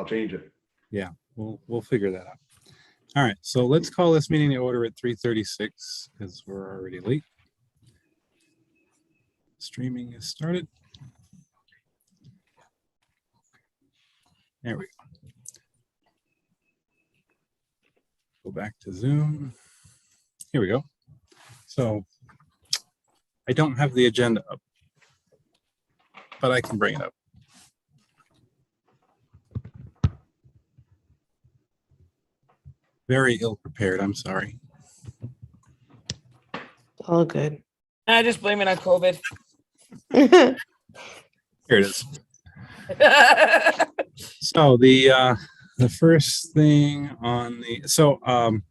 I'll change it. Yeah, we'll figure that out. All right, so let's call this meeting to order at 3:36 because we're already late. Streaming is started. There we go. Go back to Zoom. Here we go. So I don't have the agenda up, but I can bring it up. Very ill prepared, I'm sorry. All good. I just blame it on COVID. Here it is. So the first thing on the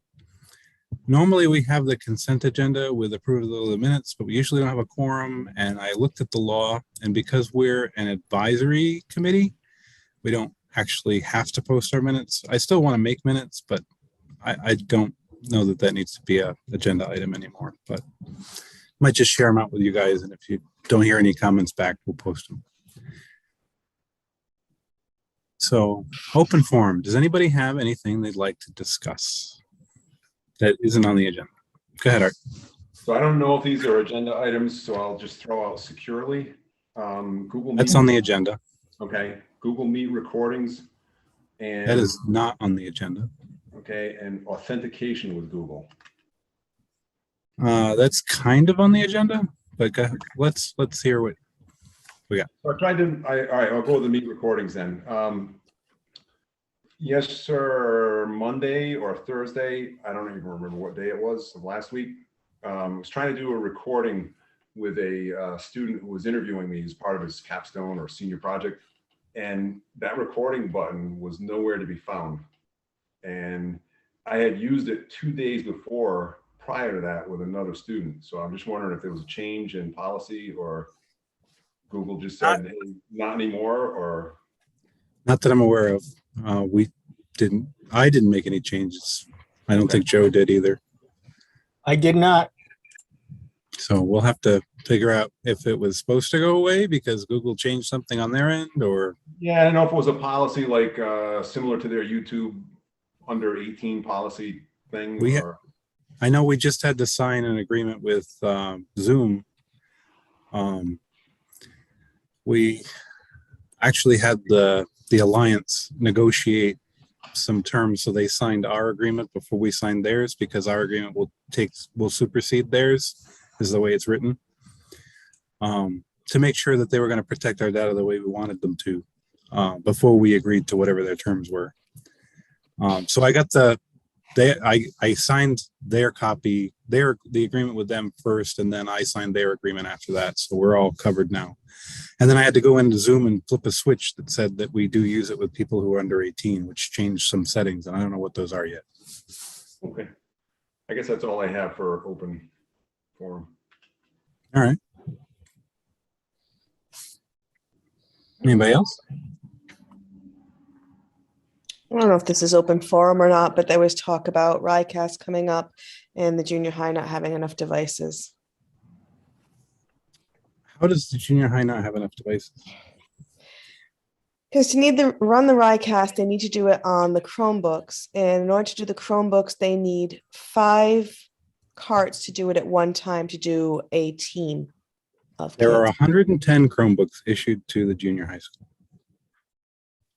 normally we have the consent agenda with approval of the minutes, but we usually don't have a quorum. And I looked at the law, and because we're an advisory committee, we don't actually have to post our minutes. I still want to make minutes, but I don't know that needs to be a agenda item anymore. But might just share them out with you guys, and if you don't hear any comments back, we'll post them. So, open forum. Does anybody have anything they'd like to discuss that isn't on the agenda? Go ahead, Art. So I don't know if these are agenda items, so I'll just throw out securely. Google Meet. That's on the agenda. Okay, Google Meet recordings. And That is not on the agenda. okay, and authentication with Google. That's kind of on the agenda, but let's hear what we got. So I tried to, all right, I'll go with the Meet recordings then. Yes, sir, Monday or Thursday, I don't even remember what day it was of last week. I was trying to do a recording with a student who was interviewing me as part of his capstone or senior project. And that recording button was nowhere to be found. And I had used it 2 days before, prior to that, with another student. So I'm just wondering if there was a change in policy, or Google just said, hey, not anymore, or? Not that I'm aware of. I didn't make any changes. I don't think Joe did either. I did not. So we'll have to figure out if it was supposed to go away because Google changed something on their end, or. Yeah, I don't know if it was a policy like similar to their YouTube under 18 policy thing. I know we just had to sign an agreement with Zoom. We actually had the Alliance negotiate some terms, so they signed our agreement before we signed theirs, because our agreement will supersede theirs, is the way it's written, to make sure that they were going to protect our data the way we wanted them to, before we agreed to whatever their terms were. So I got I signed their copy, the agreement with them first, and then I signed their agreement after that. So we're all covered now. And then I had to go into Zoom and flip a switch that said that we do use it with people who are under 18, which changed some settings. And I don't know what those are yet. Okay. I guess that's all I have for open forum. All right. Anybody else? I don't know if this is open forum or not, but there was talk about RICAST coming up and the junior high not having enough devices. How does the junior high not have enough devices? Because to need to run the RICAST, they need to do it on the Chromebooks. And in order to do the Chromebooks, they need 5 carts to do it at one time to do a team of There are kids. 110 Chromebooks issued to the junior high school.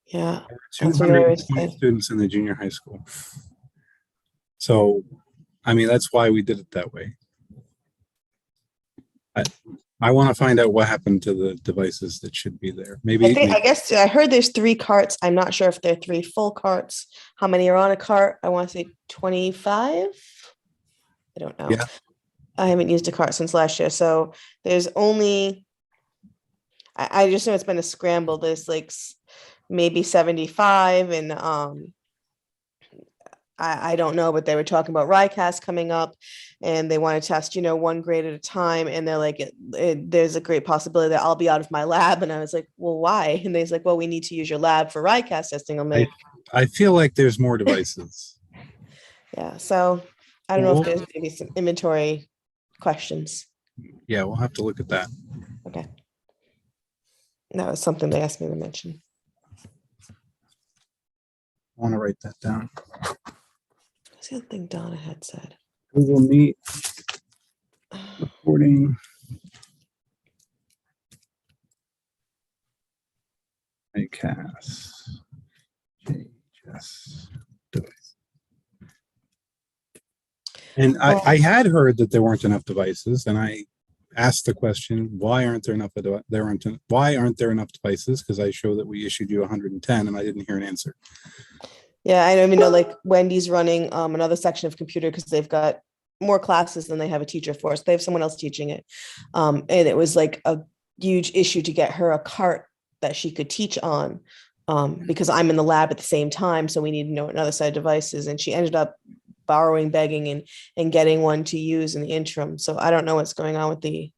Yeah. There are That's what I always 220 say. students in the junior high school. So, I mean, that's why we did it that way. I want to find out what happened to the devices that should be there. I guess I heard there's 3 carts. I'm not sure if they're 3 full carts. How many are on a cart? I want to say 25. I don't know. Yeah. I haven't used a cart since last year. So there's only, I just know it's been a scramble. There's like maybe 75, and I don't know, but they were talking about RICAST coming up, and they want to test, 1 grade at a time. And they're like, there's a great possibility that I'll be out of my lab. And I was like, well, why? And they're like, well, we need to use your lab for RICAST testing. I'm like, I feel like there's more devices. yeah. So I don't know if there's maybe some inventory questions. Yeah, we'll have to look at that. Okay. That was something they asked me to mention. want to write that down. What's the other thing Donna had said? Google Meet recording. iCast. JHS device. And I had heard that there weren't enough devices, and I asked the question, why aren't there enough? Why aren't there enough devices? Because I show that we issued you 110, and I didn't hear an answer. Yeah, I don't even know, like Wendy's running another section of computer because they've got more classes than they have a teacher for. So they have someone else teaching it. And it was like a huge issue to get her a cart that she could teach on because I'm in the lab at the same time. So we need to know another set of devices. And she ended up borrowing, begging, and getting one to use in the interim. So I don't know what's going on with the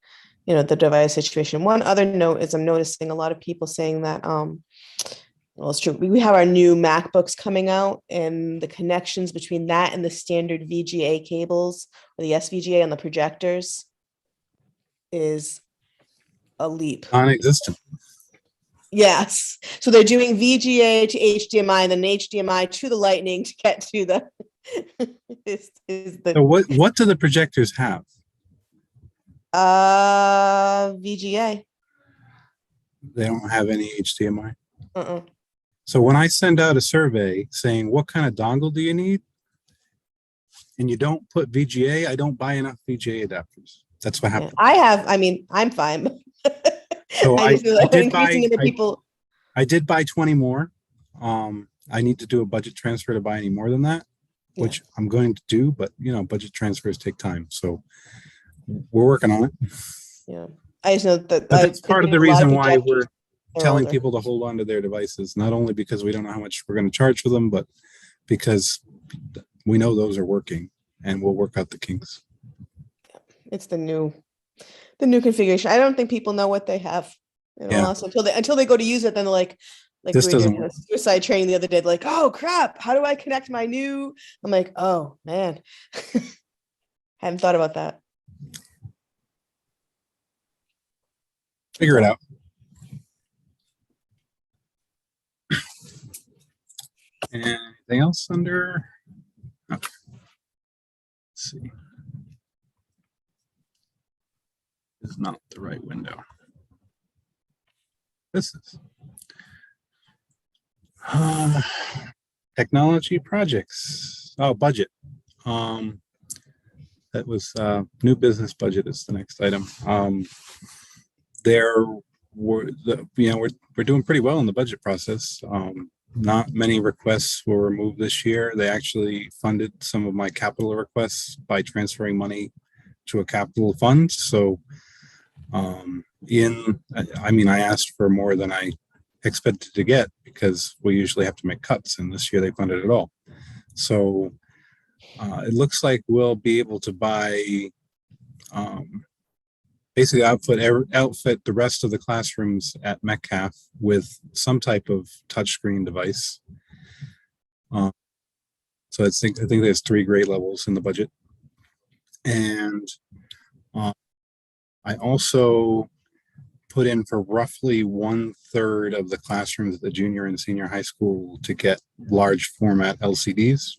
device situation. One other note is I'm noticing a lot of people saying that, well, it's true. We have our new MacBooks coming out, and the connections between that and the standard VGA cables or the SVGA on the projectors is a leap. Non-existent. Yes. So they're doing VGA to HDMI and then HDMI to the Lightning to get to the. So what do the projectors have? VGA. They don't have any HDMI. Uh-uh. So when I send out a survey saying what kind of dongle do you need, and you don't put VGA, I don't buy enough VGA adapters. That's what happened. I'm fine. So I did buy 20 more. I need to do a budget transfer to buy any more than that, which I'm going to do, but budget transfers take time. So we're working on it. Yeah. I just know that that's part of the reason why we're telling older. people to hold on to their devices, not only because we don't know how much we're going to charge for them, but because we know those are working and we'll work out the kinks. It's the new configuration. I don't think people know what they have. Also, until they go to use it, then they're like this doesn't work. Suicide training the other day. They're like, oh crap, how do I connect my new? I'm like, oh man, hadn't thought about that. Figure it out. Anything else under? Okay. Let's see. This is not the right window. This is. Technology projects. Oh, budget. That was new business budget is the next item. We're doing pretty well in the budget process. Not many requests were removed this year. They actually funded some of my capital requests by transferring money to a capital fund. So I asked for more than I expected to get because we usually have to make cuts, and this year they funded it all. So it looks like we'll be able to buy basically outfit the rest of the classrooms at Metcalf with some type of touchscreen device. So I think there's 3 grade levels in the budget. And I also put in for roughly 1/3 of the classrooms at the junior and senior high school to get large format LCDs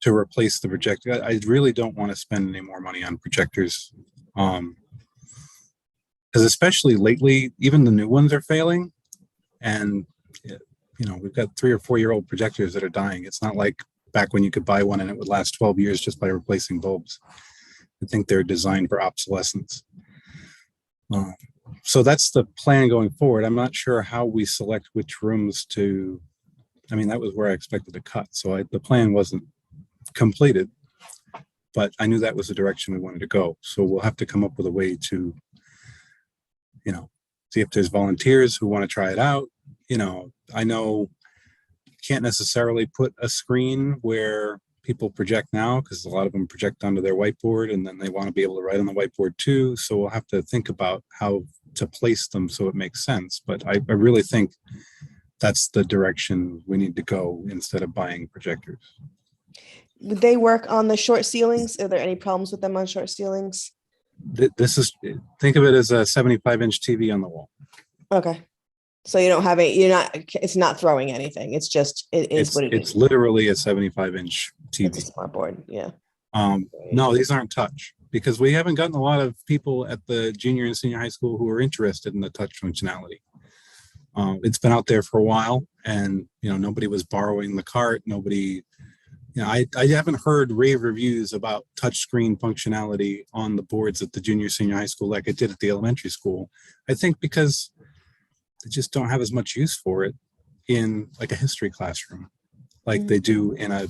to replace the projector. I really don't want to spend any more money on projectors. Because especially lately, even the new ones are failing. And, we've got 3 or 4-year-old projectors that are dying. It's not like back when you could buy one and it would last 12 years just by replacing bulbs. I think they're designed for obsolescence. So that's the plan going forward. I'm not sure how we select which rooms to, that was where I expected to cut. So the plan wasn't completed, but I knew that was the direction we wanted to go. So we'll have to come up with a way to, see if there's volunteers who want to try it out. I know you can't necessarily put a screen where people project now because a lot of them project onto their whiteboard and then they want to be able to write on the whiteboard too. So we'll have to think about how to place them so it makes sense. But I really think that's the direction we need to go instead of buying projectors. Would they work on the short ceilings? Are there any problems with them on short ceilings? Think of it as a 75-inch TV on the wall. Okay. So you don't have it's not throwing anything. It's just, it is what it It's is. literally a 75-inch It's a TV. smart board. Yeah. No, these aren't touch because we haven't gotten a lot of people at the junior and senior high school who are interested in the touch functionality. It's been out there for a while, and nobody was borrowing the cart. Nobody, I haven't heard rave reviews about touchscreen functionality on the boards at the junior senior high school like I did at the elementary school. I think because they just don't have as much use for it in like a history classroom like they do in a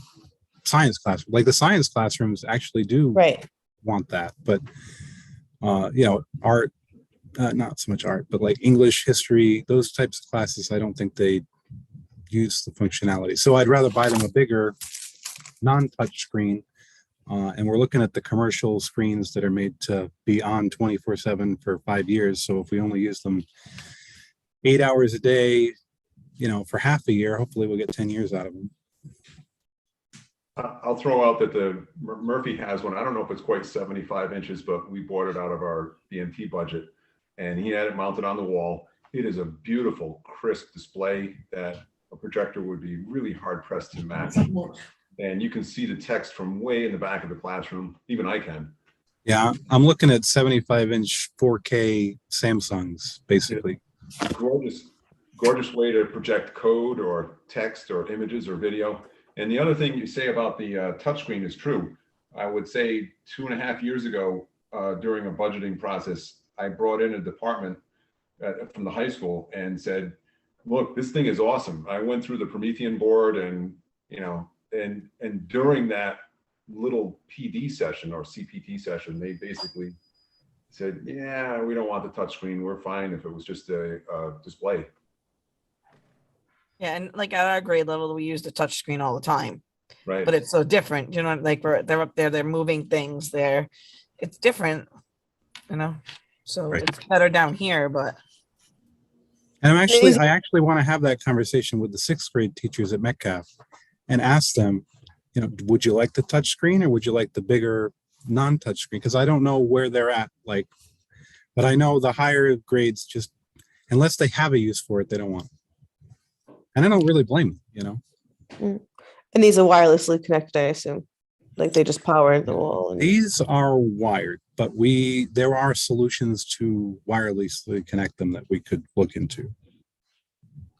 science classroom. Like the science classrooms actually do Right. want that, but art, not so much art, but like English, history, those types of classes, I don't think they use the functionality. So I'd rather buy them a bigger non-touch screen. And we're looking at the commercial screens that are made to be on 24/7 for 5 years. So if we only use them 8 hours a day, for half a year, hopefully we'll get 10 years out of them. I'll throw out that the Murphy has one. I don't know if it's quite 75 inches, but we bought it out of our BMT budget, and he had it mounted on the wall. It is a beautiful, crisp display that a projector would be really hard pressed to match. And you can see the text from way in the back of the classroom. Even I can. Yeah, I'm looking at 75-inch 4K Samsungs, basically. Gorgeous way to project code or text or images or video. And the other thing you say about the touchscreen is true. I would say 2.5 years ago, during a budgeting process, I brought in a department from the high school and said, look, this thing is awesome. I went through the Promethean board and during that little PD session or CPT session, they basically said, yeah, we don't want the touchscreen. We're fine if it was just a display. Yeah, and like at our grade level, we use the touch screen all the time, Right. but it's so different. Like they're up there, they're moving things there. It's different, so Right. It's better down here, but. And I actually want to have that conversation with the 6th grade teachers at Metcalf and ask them, would you like the touch screen or would you like the bigger non-touch screen? Because I don't know where they're at, but I know the higher grades just, unless they have a use for it, they don't want it. And I don't really blame them, And these are wirelessly connected, I assume. Like they just power the wall. These are wired, but there are solutions to wirelessly connect them that we could look into.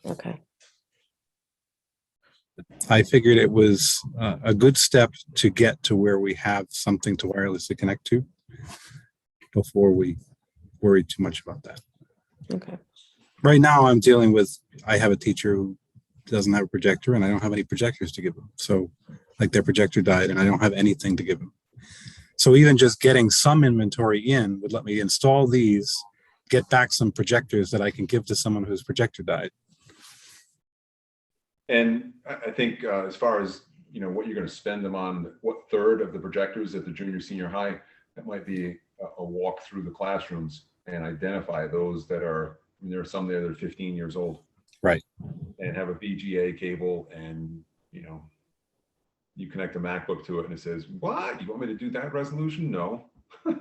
Okay. I figured it was a good step to get to where we have something to wirelessly connect to before we worry too much about that. Okay. Right now I have a teacher who doesn't have a projector and I don't have any projectors to give them. So like their projector died and I don't have anything to give them. So even just getting some inventory in would let me install these, get back some projectors that I can give to someone whose projector died. And I think as far as, what you're going to spend them on, what third of the projectors at the junior, senior high, that might be a walk through the classrooms and identify those that are, there are some there that are 15 years old. Right. And have a VGA cable and, you connect a MacBook to it and it says, what? You want me to do that resolution? No.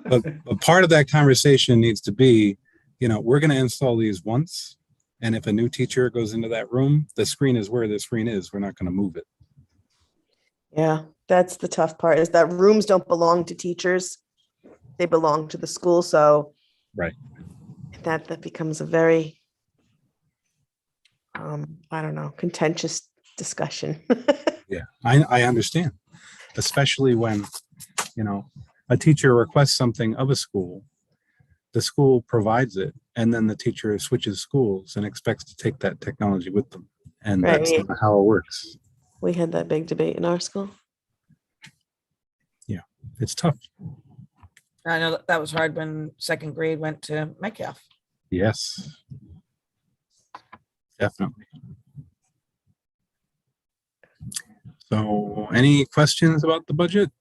But part of that conversation needs to be, we're going to install these once. And if a new teacher goes into that room, the screen is where the screen is. We're not going to move it. Yeah, that's the tough part is that rooms don't belong to teachers. They belong to the school. So right. That becomes a very, I don't know, contentious discussion. Yeah, I understand, especially when, a teacher requests something of a school, the school provides it, and then the teacher switches schools and expects to take that technology with them. And Right. That's not how it works. We had that big debate in our school. Yeah, it's tough. I know that was hard when 2nd grade went to Metcalf. Yes, definitely. So any questions about the budget?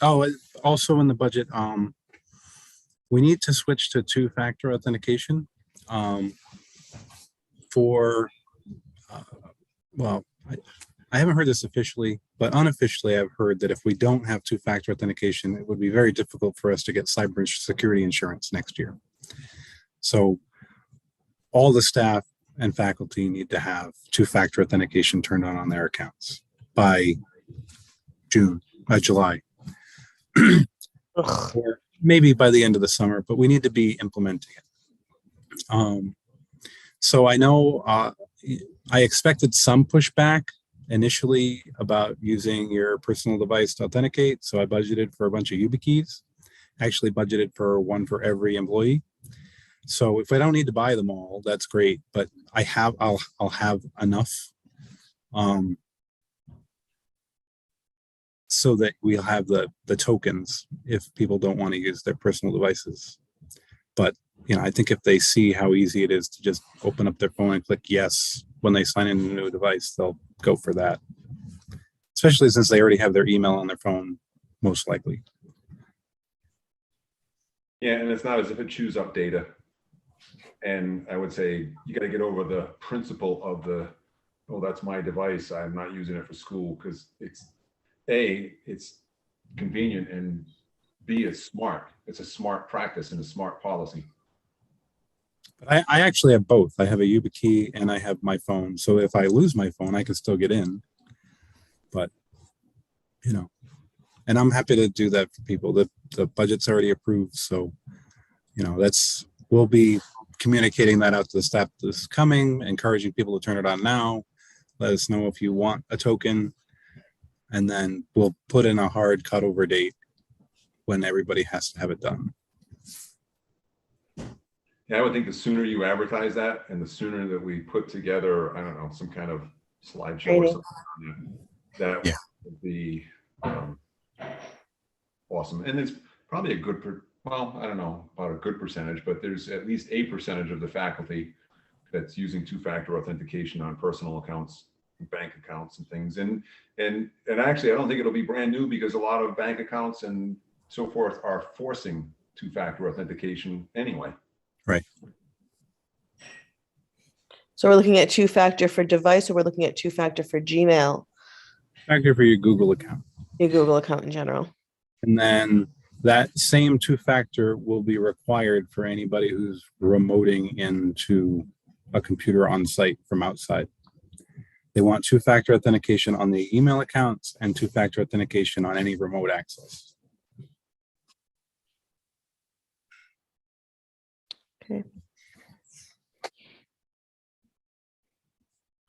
Oh, also in the budget, we need to switch to 2-factor authentication for, I haven't heard this officially, but unofficially I've heard that if we don't have 2-factor authentication, it would be very difficult for us to get cybersecurity insurance next year. So all the staff and faculty need to have two-factor authentication turned on their accounts by July, Ugh. or maybe by the end of the summer, but we need to be implementing it. So I know I expected some pushback initially about using your personal device to authenticate. So I budgeted for a bunch of YubiKeys, actually budgeted for one for every employee. So if I don't need to buy them all, that's great. But I'll have enough so that we'll have the tokens if people don't want to use their personal devices. But I think if they see how easy it is to just open up their phone and click yes when they sign in a new device, they'll go for that. Especially since they already have their email on their phone, most likely. Yeah, and it's not as if it chews up data. And I would say you got to get over the principle of oh, that's my device, I'm not using it for school, because it's convenient, and B, it's smart. It's a smart practice and a smart policy. But I actually have both. I have a YubiKey and I have my phone. So if I lose my phone, I can still get in. But, and I'm happy to do that for people. The budget's already approved. So, we'll be communicating that out to the staff this coming, encouraging people to turn it on now. Let us know if you want a token. And then we'll put in a hard cutover date when everybody has to have it done. Yeah, I would think the sooner you advertise that and the sooner that we put together, I don't know, some kind of slideshow or something, that would be awesome. And it's probably a good, well, I don't know about a good percentage, but there's at least a percentage of the faculty that's using two-factor authentication on personal accounts, bank accounts and things. And actually, I don't think it'll be brand new, because a lot of bank accounts and so forth are forcing two-factor authentication anyway. Right. So we're looking at two-factor for device, or we're looking at two-factor for Gmail, Factor for your Google account. your Google account in general. And then that same two-factor will be required for anybody who's remoting into a computer on site from outside. They want two-factor authentication on the email accounts and two-factor authentication on any remote access. Okay.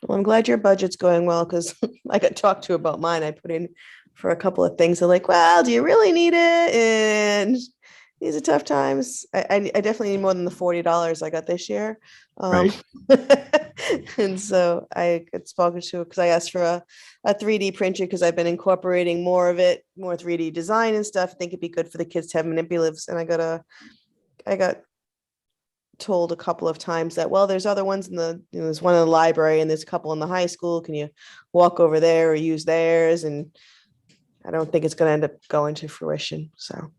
Well, I'm glad your budget's going well, because I got talked to about mine. I put in for a couple of things. They're like, well, do you really need it? And these are tough times. I definitely need more than the $40 I got this year. Right. And so I got spoken to, because I asked for a 3D printer, because I've been incorporating more of it, more 3D design and stuff. I think it'd be good for the kids to have manipulatives. And I got told a couple of times that, well, there's other ones there's one in the library and there's a couple in the high school. Can you walk over there or use theirs? And I don't think it's going to end up going to fruition. So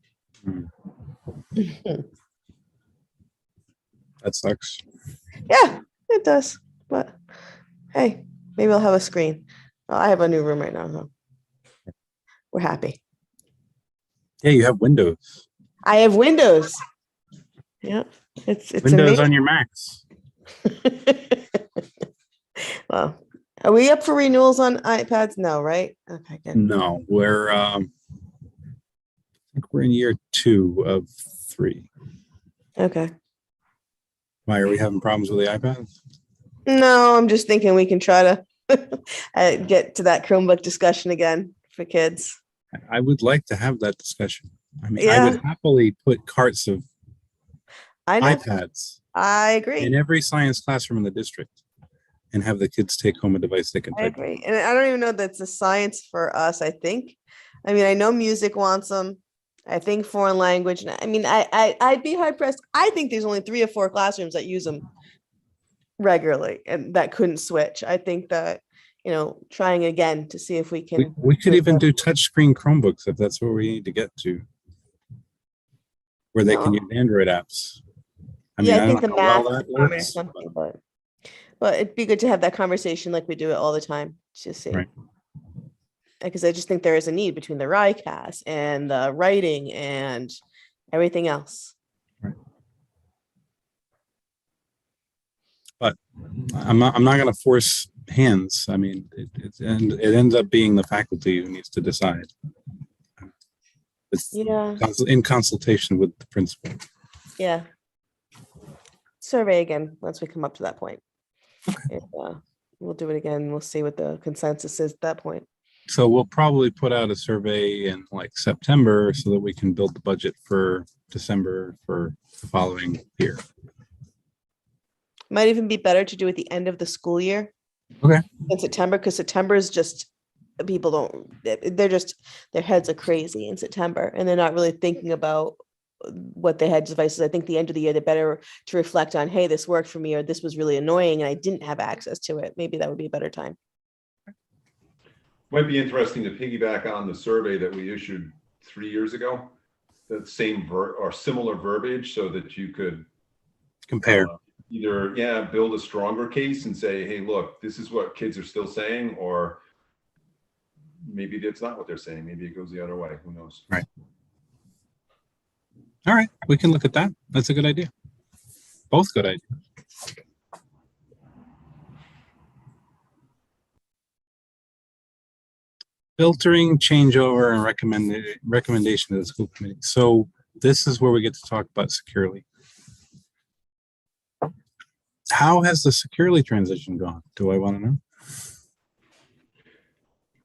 That sucks. yeah, it does. But hey, maybe I'll have a screen. I have a new room right now, so we're happy. Yeah, you have Windows. I have Windows. Yeah, it's Windows amazing. on your Macs. Well, are we up for renewals on iPads? No, right? Okay, good. No, I think we're in year 2 of 3. Okay. Why are we having problems with the iPads? No, I'm just thinking we can try to get to that Chromebook discussion again for kids. I would like to have that discussion. I mean, Yeah. I would happily put carts of I know. iPads I agree. in every science classroom in the district and have the kids take home a device they can I type. agree. And I don't even know that's a science for us, I think. I mean, I know music wants them. I think foreign language. I mean, I'd be hard pressed. I think there's only 3 or 4 classrooms that use them regularly and that couldn't switch. I think that, trying again to see if we can. We could even do touchscreen Chromebooks if that's where we need to get to, where they can use Android apps. I mean, I think don't the know how math well that department or works, something, but it'd be good to have that conversation like we do it all the time to see. Right. Because I just think there is a need between the RICAS and the writing and everything else. Right. But I'm not going to force hands. I mean, and it ends up being the faculty who needs to decide. It's Yeah, in consultation with the principal. yeah. Survey again once we come up to that point. And, we'll do it again. We'll see what the consensus is at that point. So we'll probably put out a survey in like September so that we can build the budget for December for the following year. Might even be better to do at the end of the school year. Okay. In September, because September is just, people don't, they're just, their heads are crazy in September and they're not really thinking about what they had devices. I think the end of the year, they're better to reflect on, hey, this worked for me, or this was really annoying and I didn't have access to it. Maybe that would be a better time. Might be interesting to piggyback on the survey that we issued 3 years ago, that same or similar verbiage, so that you could Compare. Either, build a stronger case and say, hey, look, this is what kids are still saying, or maybe that's not what they're saying. Maybe it goes the other way. Who knows? Right. All right. We can look at that. That's a good idea. Both good ideas. Filtering, changeover, and recommendation to the school committee. So this is where we get to talk about securely. How has the securely transition gone? Do I want to know?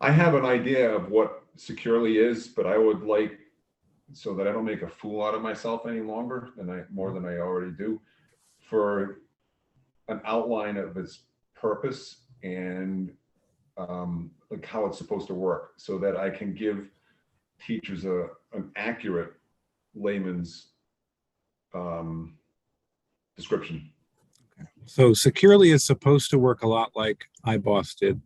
I have an idea of what securely is, but I would like, so that I don't make a fool out of myself any longer more than I already do, for an outline of its purpose and like how it's supposed to work, so that I can give teachers an accurate layman's description. Okay. So securely is supposed to work a lot like Ibos did.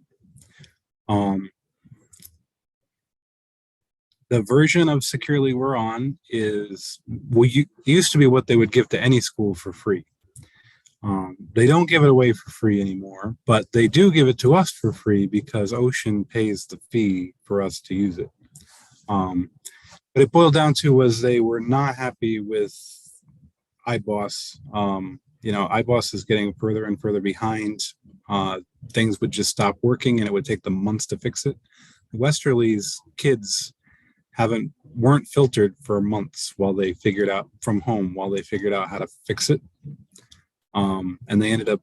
The version of securely we're on is, used to be what they would give to any school for free. They don't give it away for free anymore, but they do give it to us for free because Ocean pays the fee for us to use it. But it boiled down to was they were not happy with Ibos. Ibos is getting further and further behind. Things would just stop working and it would take them months to fix it. Westerly's kids weren't filtered for months while they figured out how to fix it. And they ended up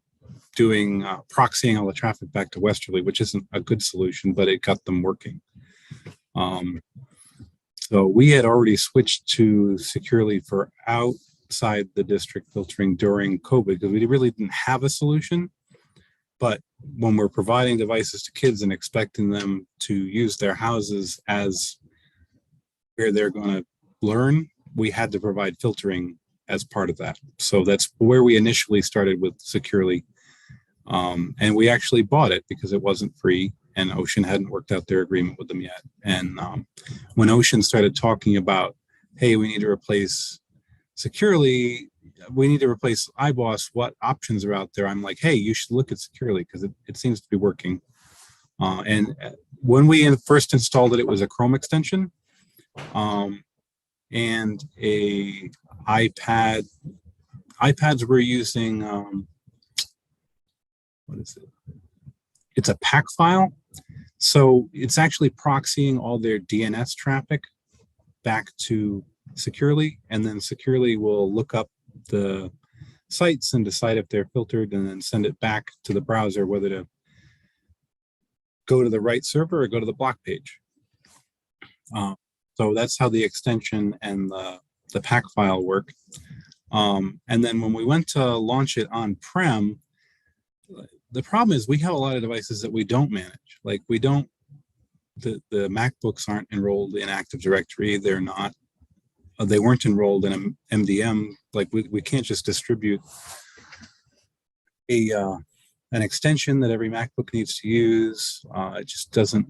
doing proxying all the traffic back to Westerly, which isn't a good solution, but it got them working. So we had already switched to securely for outside the district filtering during COVID because we really didn't have a solution. But when we're providing devices to kids and expecting them to use their houses as where they're going to learn, we had to provide filtering as part of that. So that's where we initially started with securely. And we actually bought it because it wasn't free and Ocean hadn't worked out their agreement with them yet. And when Ocean started talking about, hey, we need to replace securely, we need to replace Ibos, what options are out there? I'm like, hey, you should look at securely because it seems to be working. And when we first installed it, it was a Chrome extension. And a iPad. iPads were using, what is it? It's a pack file. So it's actually proxying all their DNS traffic back to securely, and then securely will look up the sites and decide if they're filtered and then send it back to the browser, whether to go to the right server or go to the block page. So that's how the extension and the pack file work. And then when we went to launch it on-prem, the problem is we have a lot of devices that we don't manage. Like the MacBooks aren't enrolled in Active Directory. They weren't enrolled in an MDM. Like we can't just distribute an extension that every MacBook needs to use. It just doesn't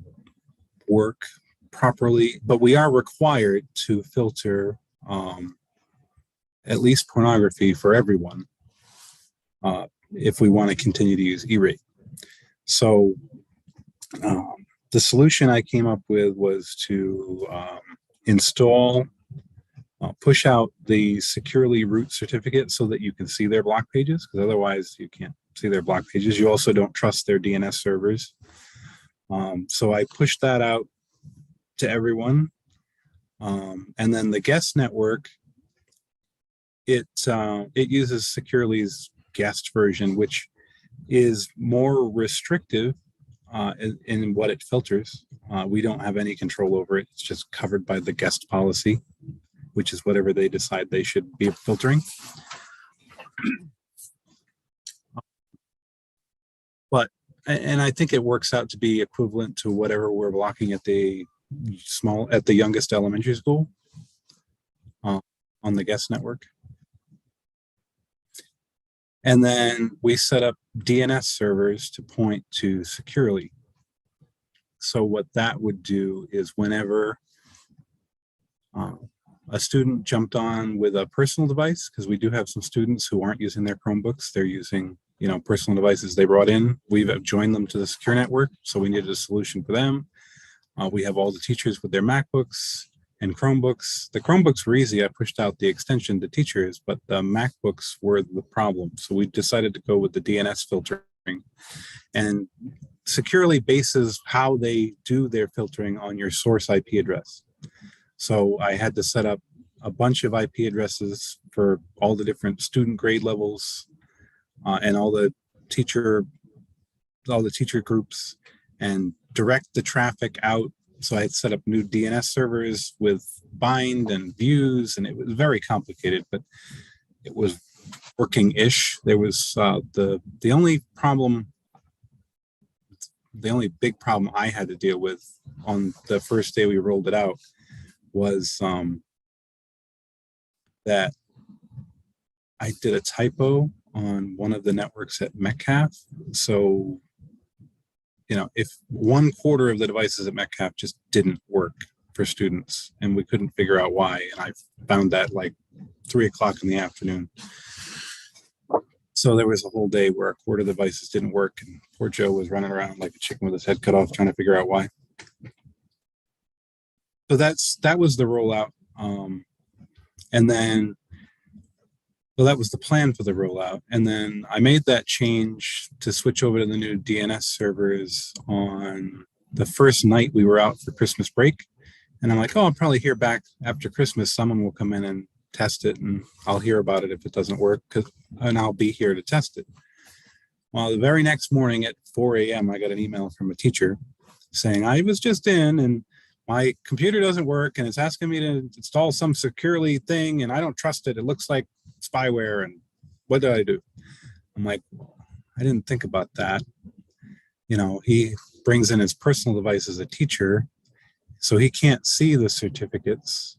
work properly, but we are required to filter at least pornography for everyone if we want to continue to use E-rate. So the solution I came up with was to install, push out the securely root certificate so that you can see their block pages, because otherwise you can't see their block pages. You also don't trust their DNS servers. So I pushed that out to everyone. And then the guest network, it uses Securely's guest version, which is more restrictive in what it filters. We don't have any control over it. It's just covered by the guest policy, which is whatever they decide they should be filtering. And I think it works out to be equivalent to whatever we're blocking at the youngest elementary school on the guest network. And then we set up DNS servers to point to Securely. So what that would do is whenever a student jumped on with a personal device, because we do have some students who aren't using their Chromebooks, they're using personal devices they brought in. We've joined them to the secure network, so we needed a solution for them. We have all the teachers with their MacBooks and Chromebooks. The Chromebooks were easy. I pushed out the extension to teachers, but the MacBooks were the problem. So we decided to go with the DNS filtering. And Securely bases how they do their filtering on your source IP address. So I had to set up a bunch of IP addresses for all the different student grade levels and all the teacher groups, and direct the traffic out. So I had set up new DNS servers with bind and views, and it was very complicated, but it was working-ish. There was the only big problem I had to deal with on the first day we rolled it out was that I did a typo on one of the networks at Metcalf. So, if 1/4 of the devices at Metcalf just didn't work for students, and we couldn't figure out why. And I found that like 3:00 in the afternoon. So there was a whole day where 1/4 of the devices didn't work, and poor Joe was running around like a chicken with his head cut off trying to figure out why. So that was the rollout. And then, well, that was the plan for the rollout. And then I made that change to switch over to the new DNS servers on the first night we were out for Christmas break. And I'm like, I'll probably hear back after Christmas. Someone will come in and test it, and I'll hear about it if it doesn't work, and I'll be here to test it. Well, the very next morning at 4 a.m., I got an email from a teacher saying, I was just in and my computer doesn't work and it's asking me to install some Securely thing and I don't trust it. It looks like spyware, and what do I do? I'm like, I didn't think about that. He brings in his personal device as a teacher, so he can't see the certificates.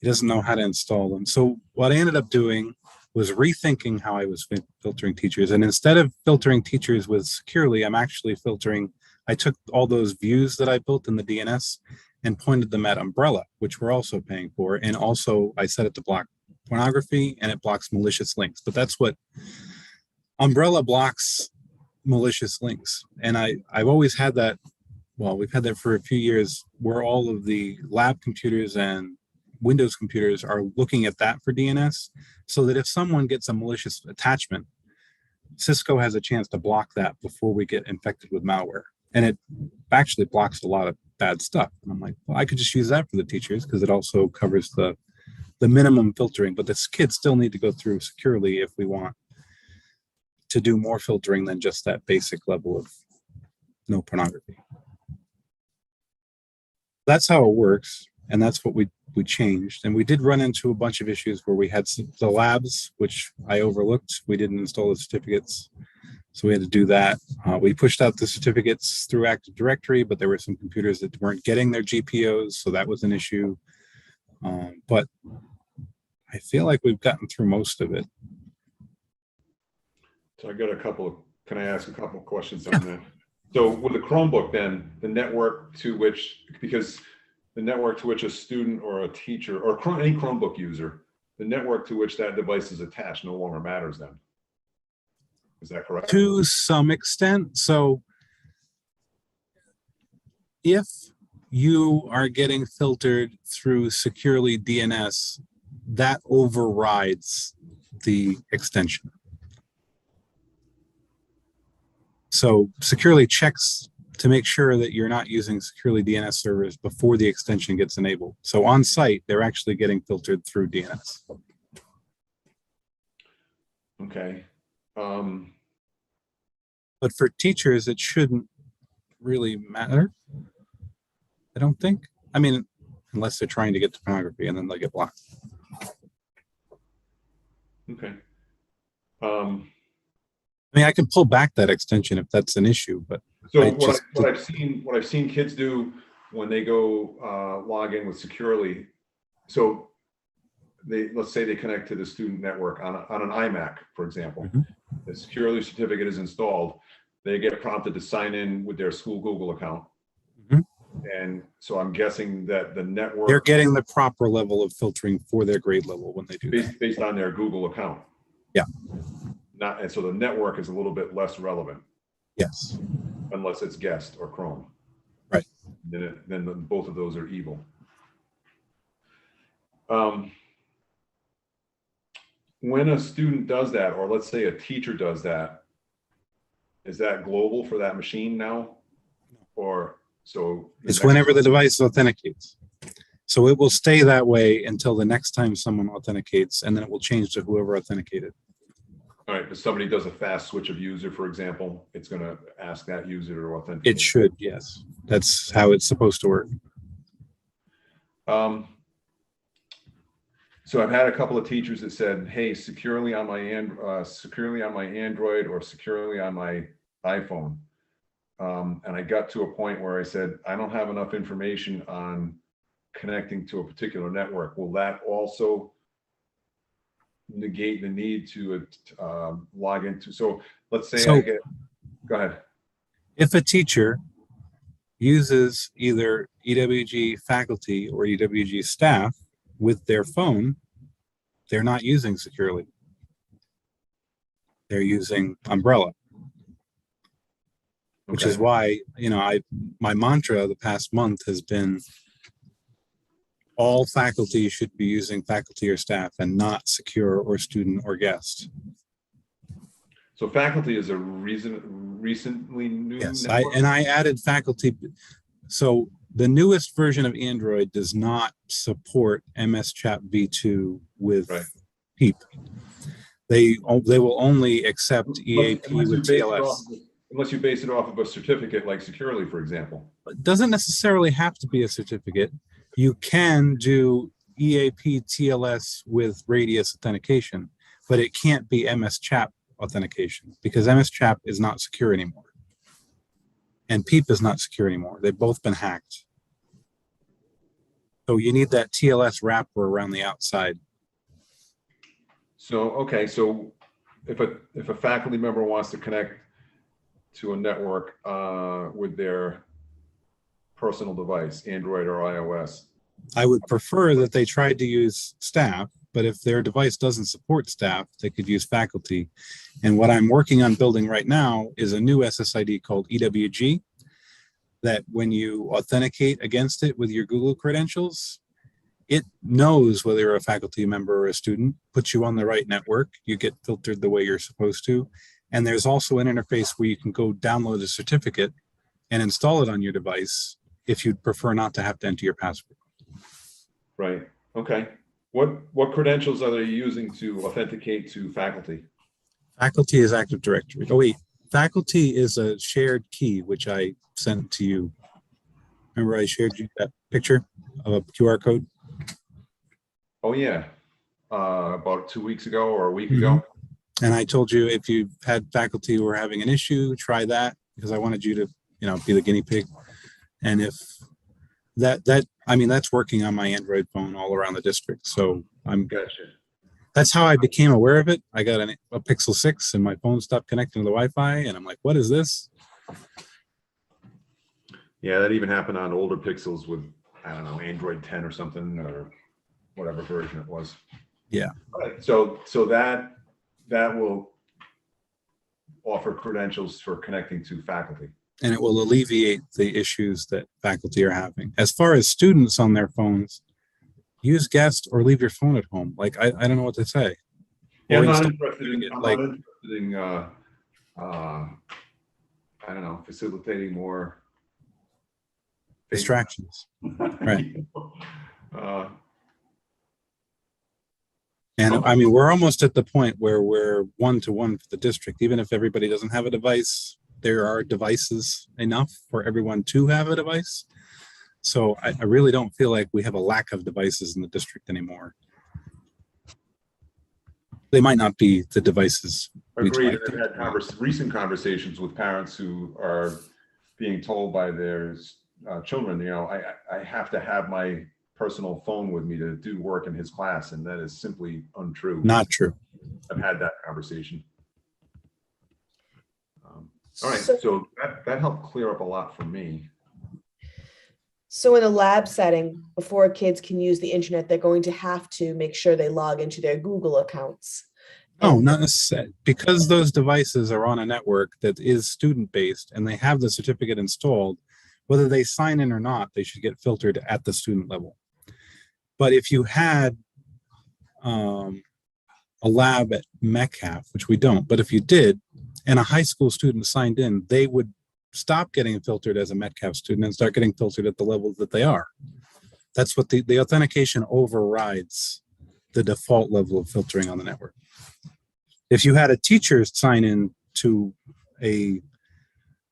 He doesn't know how to install them. So what I ended up doing was rethinking how I was filtering teachers. And instead of filtering teachers with Securely, I'm actually filtering. I took all those views that I built in the DNS and pointed them at Umbrella, which we're also paying for. And also I set it to block pornography, and it blocks malicious links. But that's what Umbrella blocks, malicious links. And I've always had that. Well, we've had that for a few years, where all of the lab computers and Windows computers are looking at that for DNS, so that if someone gets a malicious attachment, Cisco has a chance to block that before we get infected with malware. And it actually blocks a lot of bad stuff. And I'm like, well, I could just use that for the teachers, because it also covers the minimum filtering. But the kids still need to go through Securely if we want to do more filtering than just that basic level of no pornography. That's how it works. And that's what we changed. And we did run into a bunch of issues where we had the labs, which I overlooked. We didn't install the certificates, so we had to do that. We pushed out the certificates through Active Directory, but there were some computers that weren't getting their GPOs, so that was an issue. But I feel like we've gotten through most of it. So can I ask a couple of questions on that? So with the Chromebook, then the network to which a student or a teacher or any Chromebook user, the network to which that device is attached no longer matters then. Is that correct? To some extent. So if you are getting filtered through Securely DNS, that overrides the extension. So securely checks to make sure that you're not using securely DNS servers before the extension gets enabled. So on site, they're actually getting filtered through DNS. Okay. But for teachers, it shouldn't really matter. I don't think. I mean, unless they're trying to get to pornography and then they'll get blocked. Okay. I mean, I can pull back that extension if that's an issue, but So what I've seen kids do when they go log in with securely, so let's say they connect to the student network on an iMac, for example. The securely certificate is installed. They get prompted to sign in with their school Google account. And so I'm guessing that the network, they're getting the proper level of filtering for their grade level when they do that. based on their Google account. Yeah. And so the network is a little bit less relevant. Yes. Unless it's guest or Chrome. Right. Then both of those are evil. When a student does that, or let's say a teacher does that, is that global for that machine now? Or so it's whenever the device authenticates. So it will stay that way until the next time someone authenticates, and then it will change to whoever authenticated. All right, if somebody does a fast switch of user, for example, it's going to ask that user to authenticate. It should, yes. That's how it's supposed to work. So I've had a couple of teachers that said, "Hey, securely on my Android or securely on my iPhone," and I got to a point where I said, "I don't have enough information on connecting to a particular network. Will that also negate the need to log into?" So let's say go ahead. If a teacher uses either EWG faculty or EWG staff with their phone, they're not using securely. They're using Umbrella, which is why, my mantra the past month has been all faculty should be using faculty or staff and not secure or student or guest. So faculty is a recently new. Yes, I added faculty. So the newest version of Android does not support MS Chat v2 with PEEP. They will only accept EAP with TLS. Unless you base it off of a certificate like Securely, for example. It doesn't necessarily have to be a certificate. You can do EAP TLS with Radius authentication, but it can't be MS Chat authentication because MS Chat is not secure anymore. And PEEP is not secure anymore. They've both been hacked. So you need that TLS wrapper around the outside. So, okay, so if a faculty member wants to connect to a network with their personal device, Android or iOS, I would prefer that they tried to use staff, but if their device doesn't support staff, they could use faculty. And what I'm working on building right now is a new SSID called EWG that when you authenticate against it with your Google credentials, it knows whether you're a faculty member or a student, puts you on the right network, you get filtered the way you're supposed to. And there's also an interface where you can go download a certificate and install it on your device if you'd prefer not to have to enter your password. Right. Okay. What credentials are they using to authenticate to faculty? Faculty is Active Directory. Oh wait, faculty is a shared key, which I sent to you. Remember I shared you that picture of a QR code? Oh yeah. About 2 weeks ago or a week ago. And I told you if you had faculty who were having an issue, try that because I wanted you to, be the guinea pig. And if that's working on my Android phone all around the district. So that's how I became aware of it. I got a Pixel 6 and my phone stopped connecting to the Wi-Fi and I'm like, what is this? Yeah, that even happened on older Pixels with, I don't know, Android 10 or something or whatever version it was. Yeah. Right. So that will offer credentials for connecting to faculty. And it will alleviate the issues that faculty are having. As far as students on their phones, use guest or leave your phone at home. Like, I don't know what to say. Yeah, I'm Or not install- interested in I don't know, facilitating more Distractions. Right. Uh, And I mean, we're almost at the point where we're one-to-one for the district. Even if everybody doesn't have a device, there are devices enough for everyone to have a device. So I really don't feel like we have a lack of devices in the district anymore. They might not be the devices we'd Agreed. like I've them had to be. recent conversations with parents who are being told by their children, you know, I have to have my personal phone with me to do work in his class, and that is simply untrue. Not true. I've had that conversation. All right, so that helped clear up a lot for me. So in a lab setting, before kids can use the internet, they're going to have to make sure they log into their Google accounts. No, not necessarily. Because those devices are on a network that is student-based and they have the certificate installed, whether they sign in or not, they should get filtered at the student level. But if you had a lab at Metcalf, which we don't, but if you did, and a high school student signed in, they would stop getting filtered as a Metcalf student and start getting filtered at the level that they are. That's what the authentication overrides the default level of filtering on the network. If you had a teacher sign in to a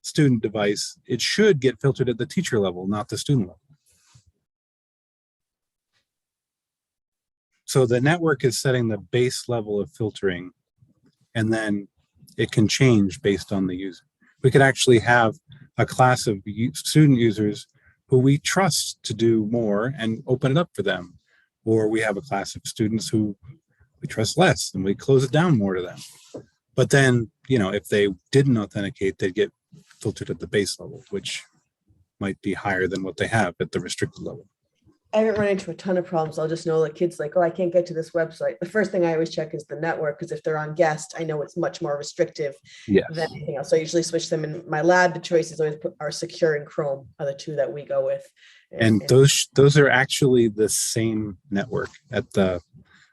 student device, it should get filtered at the teacher level, not the student level. So the network is setting the base level of filtering, and then it can change based on the user. We could actually have a class of student users who we trust to do more and open it up for them. Or we have a class of students who we trust less and we close it down more to them. But then, you know, if they didn't authenticate, they'd get filtered at the base level, which might be higher than what they have at the restricted level. I haven't run into a ton of problems. I'll just know that kids like, oh, I can't get to this website. The first thing I always check is the network, because if they're on guest, I know it's much more restrictive Yes. than anything else. So I usually switch them. In my lab, the choices always are secure and Chrome are the two that we go with. And those are actually the same network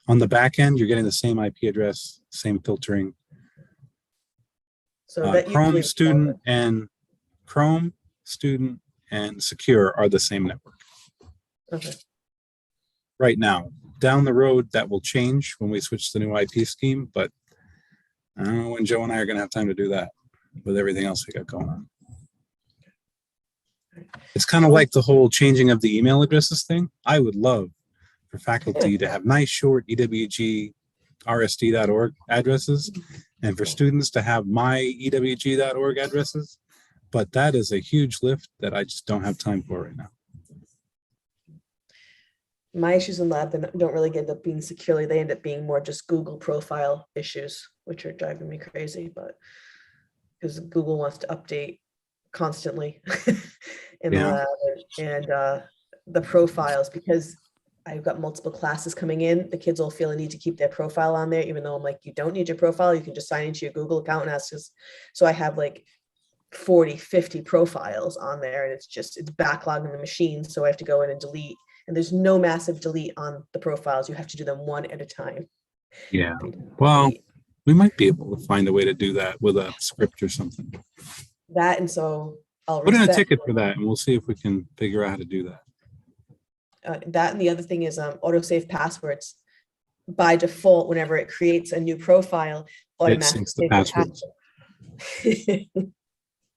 on the back end. You're getting the same IP address, same filtering. So that Chrome student and secure are the same network. Okay. Right now. Down the road, that will change when we switch to the new IP scheme, but I don't know when Joe and I are going to have time to do that with everything else we got going on. It's kind of like the whole changing of the email addresses thing. I would love for faculty to have nice short EWG rsd.org addresses and for students to have my ewg.org addresses, but that is a huge lift that I just don't have time for right now. My issues in lab don't really end up being securely. They end up being more just Google profile issues, which are driving me crazy, but because Google wants to update constantly in the lab, and the profiles, because I've got multiple classes coming in, the kids will feel a need to keep their profile on there, even though I'm like, you don't need your profile. You can just sign into your Google account and ask us. So I have like 40, 50 profiles on there, and it's backlogging the machine. So I have to go in and delete. And there's no massive delete on the profiles. You have to do them one at a time. Yeah. Well, we might be able to find a way to do that with a script or something. That, and so I'll put in a reset ticket for that, and we'll see if we can figure out how to do that. that. And the other thing is autosave passwords. By default, whenever it creates a new profile, automatically syncs the passwords.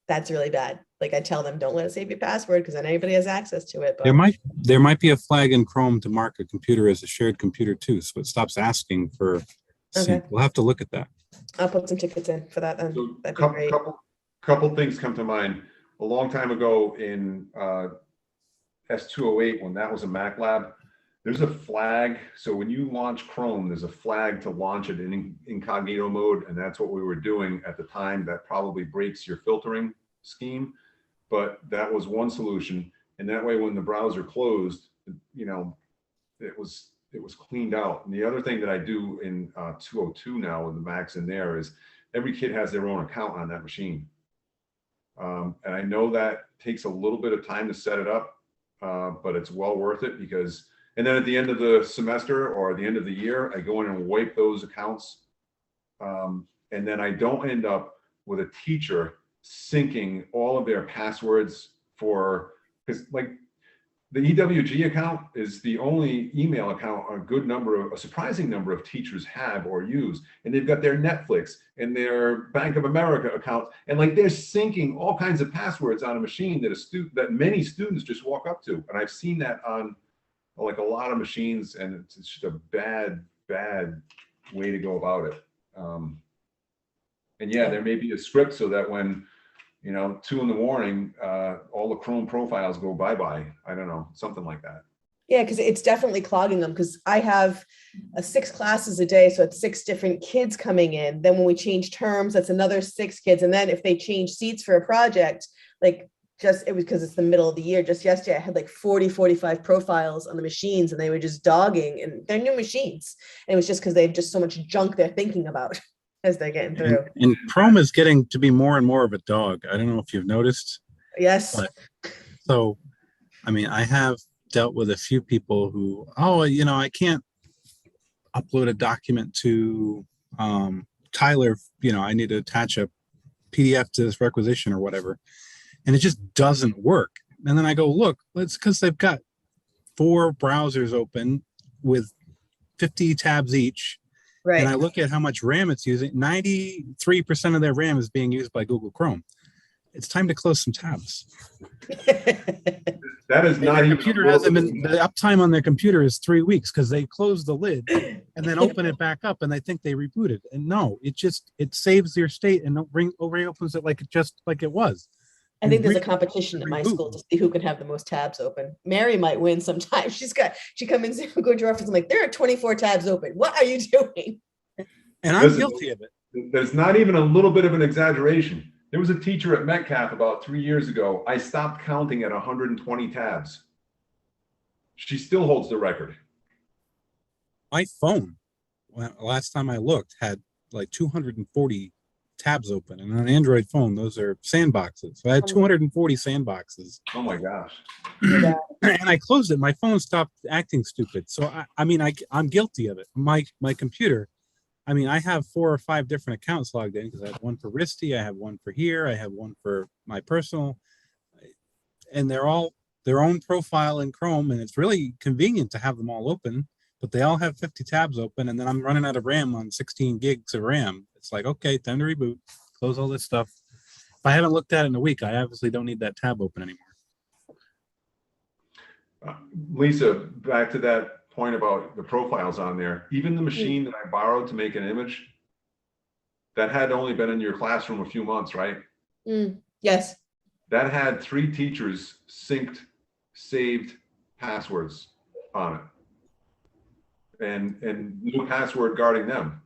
That's really bad. Like I tell them, don't let it save your password because then anybody has access to it. But there might be a flag in Chrome to mark a computer as a shared computer too, so it stops asking for sync. We'll have to look at that. I'll put some tickets in for that then. So That'd be great. Couple things come to mind. A long time ago in S208, when that was a Mac lab, there's a flag. So when you launch Chrome, there's a flag to launch it in incognito mode, and that's what we were doing at the time. That probably breaks your filtering scheme, but that was one solution. And that way, when the browser closed, you know, it was cleaned out. And the other thing that I do in 202 now with the Macs in there is every kid has their own account on that machine. And I know that takes a little bit of time to set it up, but it's well worth it because, and then at the end of the semester or the end of the year, I go in and wipe those accounts. And then I don't end up with a teacher syncing all of their passwords for, because like the EWG account is the only email account a surprising number of teachers have or use. And they've got their Netflix and their Bank of America account. And like they're syncing all kinds of passwords on a machine that many students just walk up to. And I've seen that on like a lot of machines, and it's just a bad way to go about it. And yeah, there may be a script so that when, 2 a.m, all the Chrome profiles go bye-bye. I don't know, something like that. Yeah, because it's definitely clogging them, because I have 6 classes a day. So it's 6 different kids coming in. Then when we change terms, that's another 6 kids. And then if they change seats for a project, it was because it's the middle of the year. Just yesterday, I had like 45 profiles on the machines, and they were just dogging, and they're new machines. And it was just because they have just so much junk they're thinking about as they're getting through. And Chrome is getting to be more and more of a dog. I don't know if you've noticed. Yes. So, I have dealt with a few people who, I can't upload a document to Tyler. I need to attach a PDF to this requisition or whatever. And it just doesn't work. And then I go, look, it's because they've got 4 browsers open with 50 tabs each. Right. And I look at how much RAM it's using. 93% of their RAM is being used by Google Chrome. It's time to close some tabs. That is not even. Computer hasn't been. The uptime on their computer is 3 weeks because they closed the lid and then open it back up, and they think they rebooted. And no, it saves your state and reopens it like it was. I think there's a competition at my school to see who can have the most tabs open. Mary might win sometimes. She comes in, go to your office. I'm like, there are 24 tabs open. What are you doing? And I'm guilty of it. There's not even a little bit of an exaggeration. There was a teacher at Metcalf about 3 years ago. I stopped counting at 120 tabs. She still holds the record. My phone, last time I looked, had like 240 tabs open, and on an Android phone, those are sandboxes. So I had 240 sandboxes. Oh my gosh! Yeah. And I closed it. My phone stopped acting stupid. So I'm guilty of it. My computer. I have 4 or 5 different accounts logged in because I have one for Risty, I have one for here, I have one for my personal, and they're all their own profile in Chrome, and it's really convenient to have them all open. But they all have 50 tabs open, and then I'm running out of RAM on 16 gigs of RAM. It's like, okay, time to reboot, close all this stuff. If I haven't looked at it in a week, I obviously don't need that tab open anymore. Lisa, back to that point about the profiles on there, even the machine that I borrowed to make an image, that had only been in your classroom a few months, right? Yes. That had 3 teachers synced, saved passwords on it. And no password guarding them.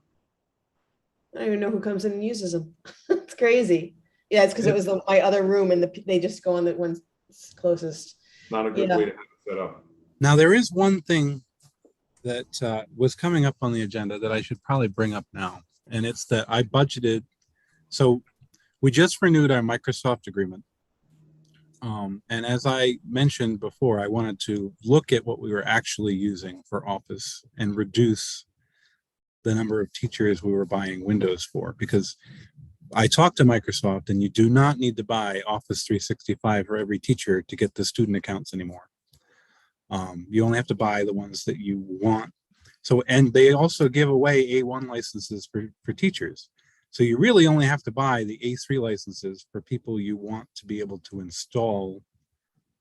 I don't even know who comes in and uses them. It's crazy. Yeah, it's because it was my other room, and they just go on the one closest. Not a good way to have it set up. Now, there is one thing that was coming up on the agenda that I should probably bring up now, and it's that I budgeted. So we just renewed our Microsoft agreement. And as I mentioned before, I wanted to look at what we were actually using for Office and reduce the number of teachers we were buying Windows for, because I talked to Microsoft, and you do not need to buy Office 365 for every teacher to get the student accounts anymore. You only have to buy the ones that you want. So, and they also give away A1 licenses for teachers. So you really only have to buy the A3 licenses for people you want to be able to install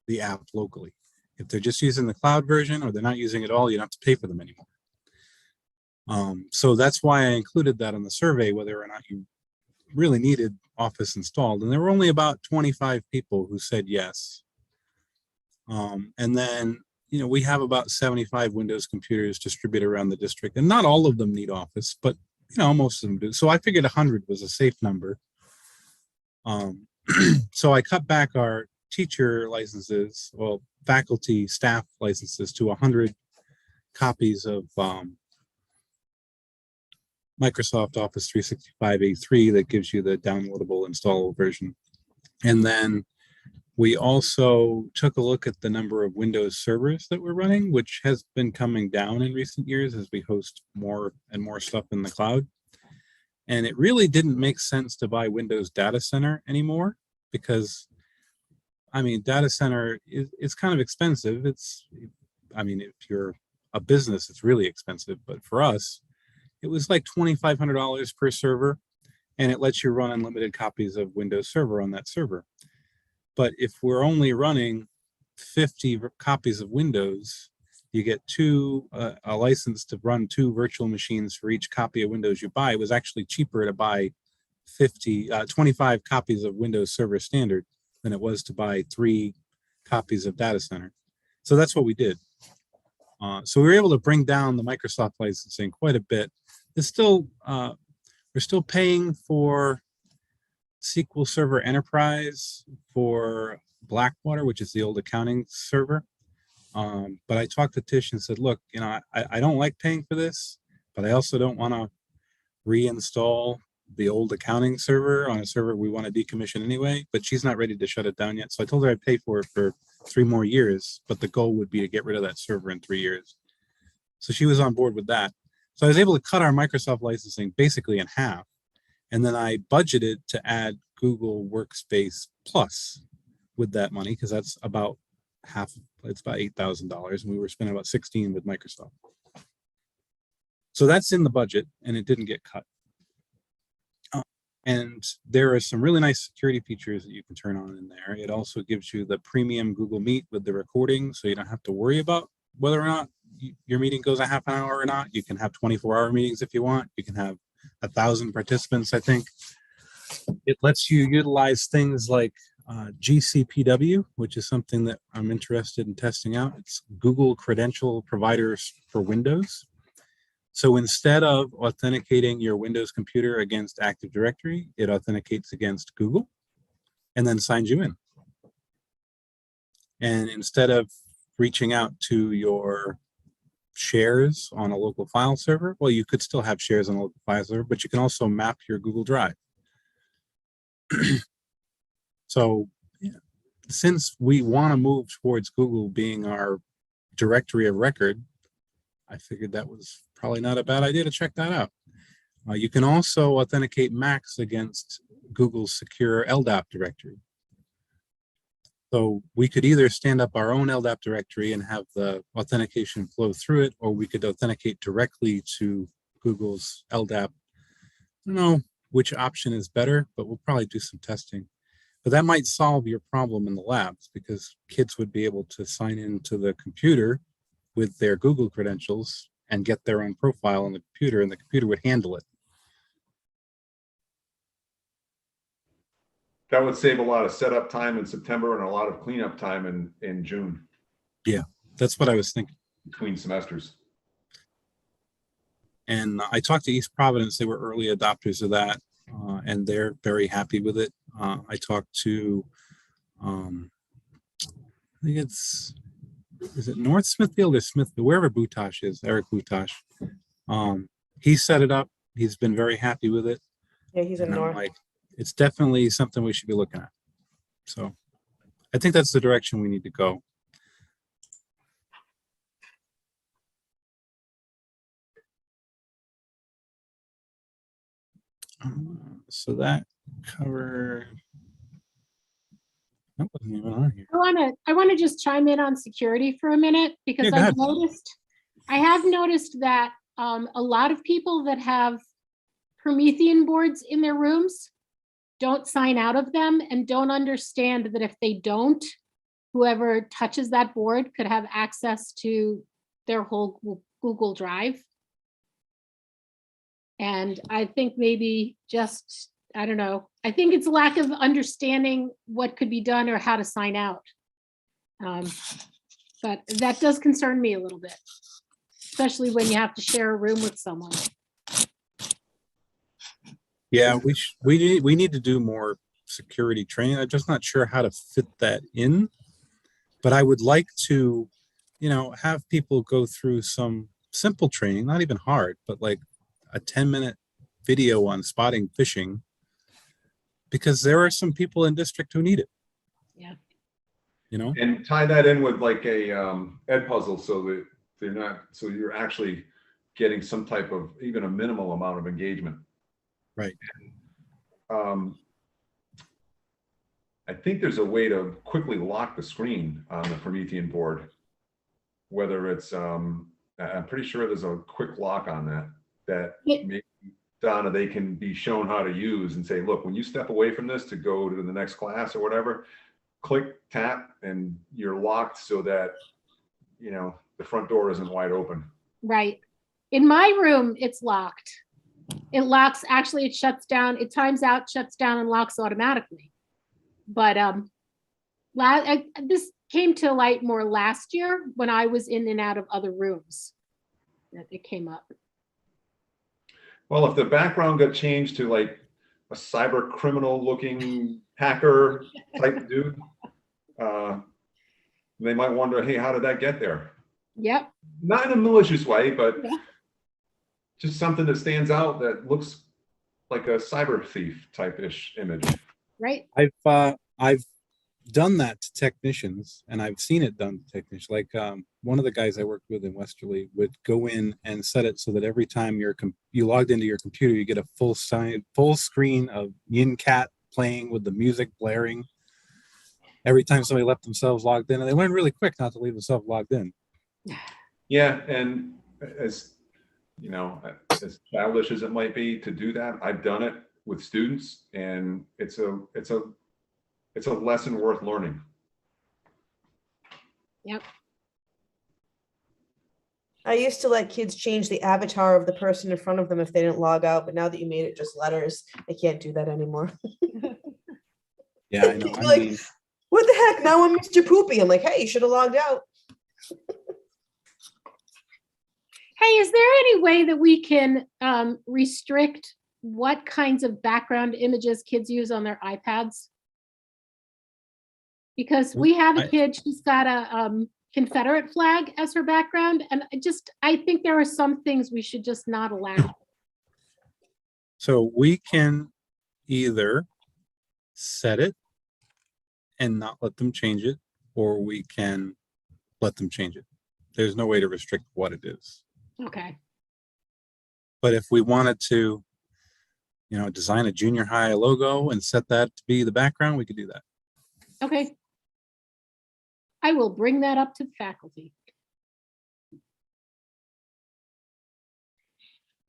the app locally. If they're just using the cloud version, or they're not using it at all, you don't have to pay for them anymore. So that's why I included that on the survey, whether or not you really needed Office installed. And there were only about 25 people who said yes. And then, we have about 75 Windows computers distributed around the district, and not all of them need Office, but most of them do. So I figured 100 was a safe number. So I cut back our teacher licenses, faculty, staff licenses, to 100 copies of Microsoft Office 365 A3 that gives you the downloadable, installable version. And then we also took a look at the number of Windows servers that we're running, which has been coming down in recent years as we host more and more stuff in the cloud. And it really didn't make sense to buy Windows Data Center anymore because, I mean, data center it's kind of expensive. I mean, if you're a business, it's really expensive. But for us, it was like $2,500 per server, and it lets you run unlimited copies of Windows Server on that server. But if we're only running 50 copies of Windows, you get a license to run 2 virtual machines for each copy of Windows you buy. It was actually cheaper to buy 25 copies of Windows Server Standard than it was to buy 3 copies of Data Center. So that's what we did. So we were able to bring down the Microsoft licensing quite a bit. It's still, we're still paying for SQL Server Enterprise for Blackwater, which is the old accounting server. But I talked to Tish and said, look, you know, I don't like paying for this, but I also don't want to reinstall the old accounting server on a server we want to decommission anyway, but she's not ready to shut it down yet. So I told her I'd pay for it for 3 more years, but the goal would be to get rid of that server in 3 years. So she was on board with that. So I was able to cut our Microsoft licensing basically in half. And then I budgeted to add Google Workspace Plus with that money, because that's about half, it's about $8,000. And we were spending about 16 with Microsoft. So that's in the budget and it didn't get cut. And there are some really nice security features that you can turn on in there. It also gives you the premium Google Meet with the recording, so you don't have to worry about whether or not your meeting goes a half an hour or not. You can have 24-hour meetings if you want. You can have 1,000 participants, I think. It lets you utilize things like GCPW, which is something that I'm interested in testing out. It's Google Credential Providers for Windows. So instead of authenticating your Windows computer against Active Directory, it authenticates against Google and then signs you in. And instead of reaching out to your shares on a local file server, well, you could still have shares on a local file server, but you can also map your Google Drive. So yeah, since we want to move towards Google being our directory of record, I figured that was probably not a bad idea to check that out. You can also authenticate Macs against Google's secure LDAP directory. So we could either stand up our own LDAP directory and have the authentication flow through it, or we could authenticate directly to Google's LDAP. I don't know which option is better, but we'll probably do some testing. But that might solve your problem in the labs, because kids would be able to sign into the computer with their Google credentials and get their own profile on the computer, and the computer would handle it. That would save a lot of setup time in September and a lot of cleanup time in June. Yeah, that's what I was thinking. Between semesters. And I talked to East Providence. They were early adopters of that, and they're very happy with it. I talked to, I think is it North Smithfield or Smithfield, wherever Butash is, Eric Butash. He set it up. He's been very happy with it. Yeah, he's in And I'm North. like, it's definitely something we should be looking at. So I think that's the direction we need to go. So that covered. That wasn't even on here. I want to just chime in on security for a minute, because Yeah, go ahead. I have noticed that a lot of people that have Promethean boards in their rooms don't sign out of them and don't understand that if they don't, whoever touches that board could have access to their whole Google Drive. And I think maybe just, I don't know, I think it's a lack of understanding what could be done or how to sign out. But that does concern me a little bit, especially when you have to share a room with someone. Yeah, we need to do more security training. I'm just not sure how to fit that in, but I would like to, you know, have people go through some simple training, not even hard, but like a 10-minute video on spotting phishing, because there are some people in district who need it. Yeah. You know, And tie that in with like a ed puzzle, so that they're not, so you're actually getting some type of, even a minimal amount of engagement. Right. Um, I think there's a way to quickly lock the screen on the Promethean board. Whether it's, I'm pretty sure there's a quick lock on that maybe, Donna, they can be shown how to use and say, look, when you step away from this to go to the next class or whatever, click, tap, and you're locked so that, you know, the front door isn't wide open. Right. In my room, it's locked. It locks, actually, it shuts down, it times out, shuts down, and locks automatically. But this came to light more last year when I was in and out of other rooms that it came up. Well, if the background got changed to like a cyber criminal looking hacker type dude, they might wonder, hey, how did that get there? Yep. Not in a malicious way, but Yeah. just something that stands out that looks like a cyber thief type-ish image. Right. I've done that to technicians, and I've seen it done to technicians. Like one of the guys I worked with in Westerly would go in and set it so that every time you logged into your computer, you get a full screen of Yin Cat playing with the music blaring. Every time somebody left themselves logged in, and they learned really quick not to leave themselves logged in. Yeah, and as you know, as childish as it might be to do that, I've done it with students, and it's a lesson worth learning. Yep. I used to let kids change the avatar of the person in front of them if they didn't log out, but now that you made it just letters, I can't do that anymore. Yeah, I know. You're like, what the heck? Now I'm Mr. Poopy. I'm like, hey, you should have logged out. Hey, is there any way that we can restrict what kinds of background images kids use on their iPads? Because we have a kid, she's got a Confederate flag as her background, and I think there are some things we should just not allow. So we can either set it and not let them change it, or we can let them change it. There's no way to restrict what it is. Okay. But if we wanted to, you know, design a junior high logo and set that to be the background, we could do that. Okay. I will bring that up to the faculty.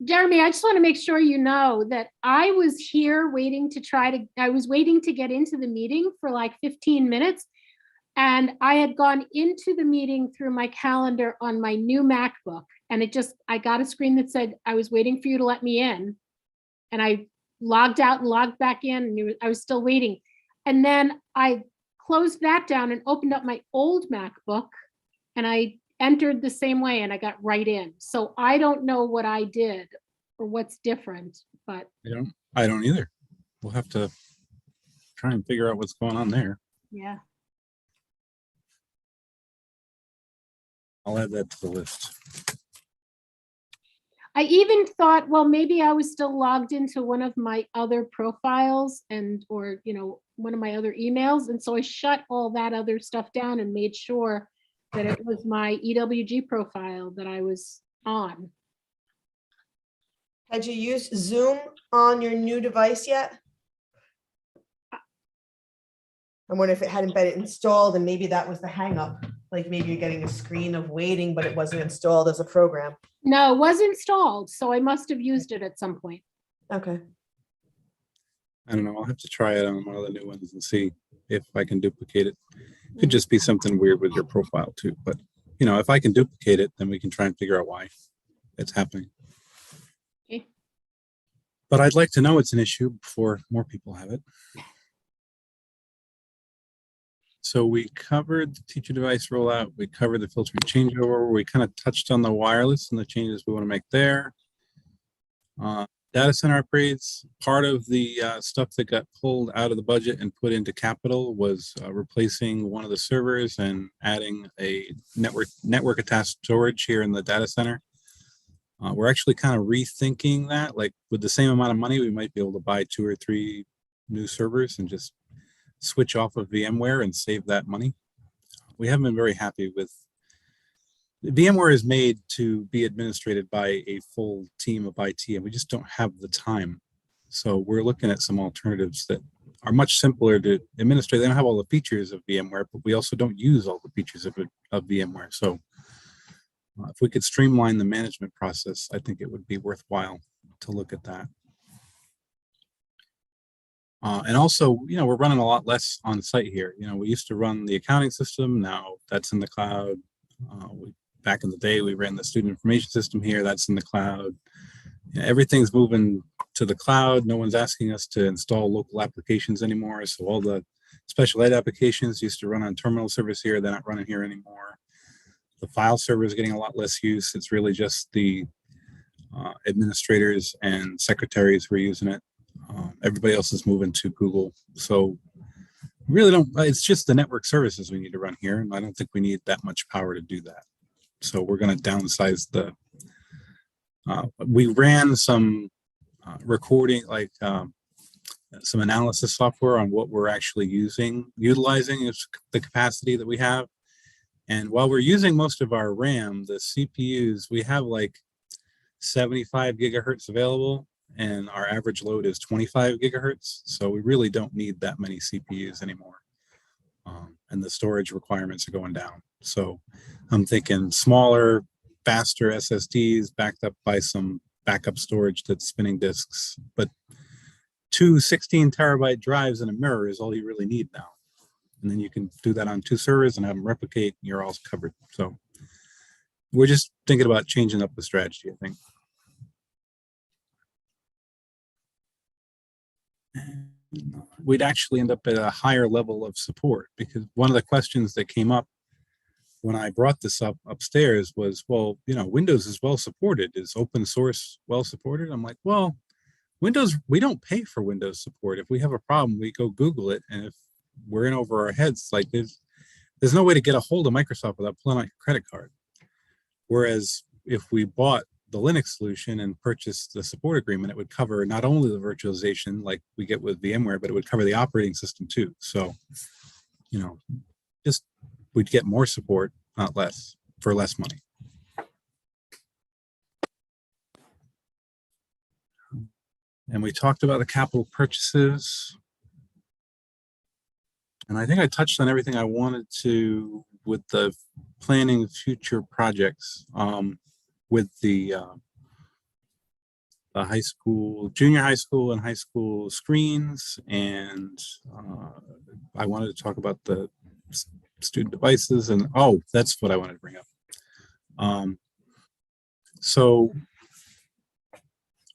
Jeremy, I just want to make sure you know that I was here waiting to I was waiting to get into the meeting for like 15 minutes. And I had gone into the meeting through my calendar on my new MacBook. And I got a screen that said, I was waiting for you to let me in. And I logged out and logged back in, and I was still waiting. And then I closed that down and opened up my old MacBook, and I entered the same way and I got right in. So I don't know what I did or what's different, but I don't either. We'll have to try and figure out what's going on there. yeah. I'll add that to the list. I even thought, well, maybe I was still logged into one of my other profiles or one of my other emails. And so I shut all that other stuff down and made sure that it was my EWG profile that I was on. Had you used Zoom on your new device yet? I wonder if it hadn't been installed and maybe that was the hang up. Like maybe you're getting a screen of waiting, but it wasn't installed as a program. No, it was installed. So I must have used it at some point. Okay. I don't know. I'll have to try it on one of the new ones and see if I can duplicate it. Could just be something weird with your profile too. But if I can duplicate it, then we can try and figure out why it's happening. Okay. But I'd like to know it's an issue before more people have it. So we covered the teacher device rollout. We covered the filtering changeover. We kind of touched on the wireless and the changes we want to make there. Data center upgrades. Part of the stuff that got pulled out of the budget and put into capital was replacing one of the servers and adding a network attached storage here in the data center. We're actually kind of rethinking that. Like with the same amount of money, we might be able to buy 2 or 3 new servers and just switch off of VMware and save that money. We haven't been very happy with VMware is made to be administrated by a full team of IT, and we just don't have the time. So we're looking at some alternatives that are much simpler to administrate. They don't have all the features of VMware, but we also don't use all the features of VMware. So if we could streamline the management process, I think it would be worthwhile to look at that. And also, we're running a lot less on site here. We used to run the accounting system. Now that's in the cloud. Back in the day, we ran the student information system here. That's in the cloud. Everything's moving to the cloud. No one's asking us to install local applications anymore. So all the special ed applications used to run on terminal servers here. They're not running here anymore. The file server is getting a lot less use. It's really just the administrators and secretaries who are using it. Everybody else is moving to Google. So really it's just the network services we need to run here. And I don't think we need that much power to do that. So we're going to downsize we ran some recording, some analysis software on what we're actually utilizing is the capacity that we have. And while we're using most of our RAM, the CPUs, we have like 75 gigahertz available, and our average load is 25 gigahertz. So we really don't need that many CPUs anymore. And the storage requirements are going down. So I'm thinking smaller, faster SSDs backed up by some backup storage that's spinning disks. But 2 16 terabyte drives and a mirror is all you really need now. And then you can do that on 2 servers and have them replicate, and you're all covered. So we're just thinking about changing up the strategy, I think. We'd actually end up at a higher level of support, because one of the questions that came up when I brought this up upstairs was, well, Windows is well supported. Is open source well supported? I'm like, well, Windows, we don't pay for Windows support. If we have a problem, we go Google it. And if we're in over our heads, like there's no way to get a hold of Microsoft without pulling out your credit card. Whereas if we bought the Linux solution and purchased the support agreement, it would cover not only the virtualization like we get with VMware, but it would cover the operating system too. So, just we'd get more support, not less, for less money. And we talked about the capital purchases. And I think I touched on everything I wanted to with the planning future projects, with the high school, junior high school and high school screens. And I wanted to talk about the student devices, and that's what I wanted to bring up. So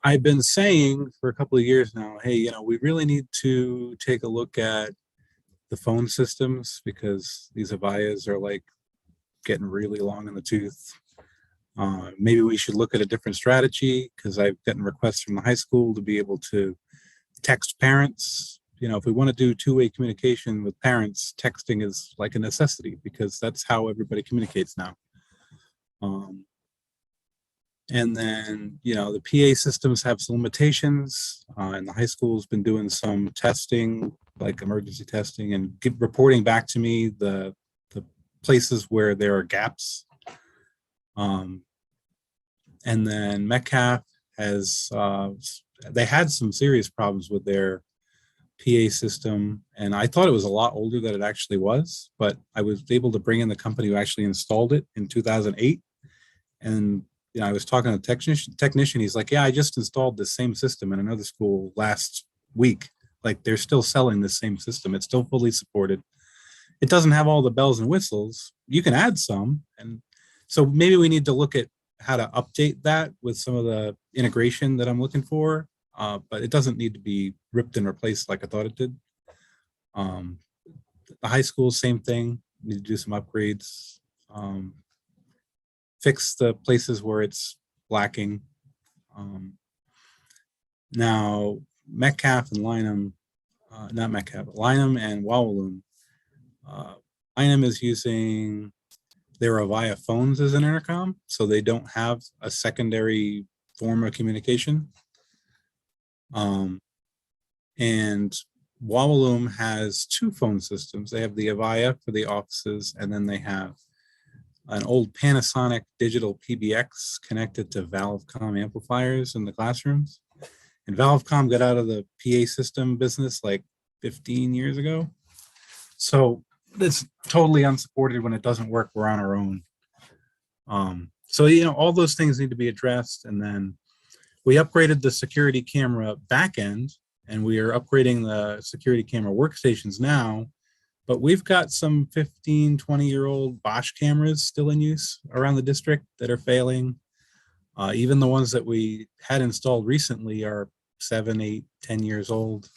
I've been saying for a couple of years now, hey, we really need to take a look at the phone systems, because these Avayas are like getting really long in the tooth. Maybe we should look at a different strategy, because I've gotten requests from the high school to be able to text parents. If we want to do two-way communication with parents, texting is like a necessity, because that's how everybody communicates now. And then, the PA systems have some limitations, and the high school's been doing some testing, like emergency testing, and reporting back to me the places where there are gaps. And then Metcalf has, they had some serious problems with their PA system, and I thought it was a lot older than it actually was, but I was able to bring in the company who actually installed it in 2008. And I was talking to the technician. He's like, yeah, I just installed the same system in another school last week. Like, they're still selling the same system. It's still fully supported. It doesn't have all the bells and whistles. You can add some. And so maybe we need to look at how to update that with some of the integration that I'm looking for. But it doesn't need to be ripped and replaced like I thought it did. The high school, same thing. Need to do some upgrades. Fix the places where it's lacking. Now, Metcalf and Lynham, not Metcalf, Lynham and Wawaloon. Lynham is using their Avaya phones as an intercom, so they don't have a secondary form of communication. And Wawaloon has 2 phone systems. They have the Avaya for the offices, and then they have an old Panasonic digital PBX connected to Valvecom amplifiers in the classrooms. And Valvecom got out of the PA system business like 15 years ago. So it's totally unsupported. When it doesn't work, we're on our own. So, all those things need to be addressed. And then we upgraded the security camera back end, and we are upgrading the security camera workstations now. But we've got some 15, 20-year-old Bosch cameras still in use around the district that are failing. Even the ones that we had installed recently are 7, 8, 10 years old.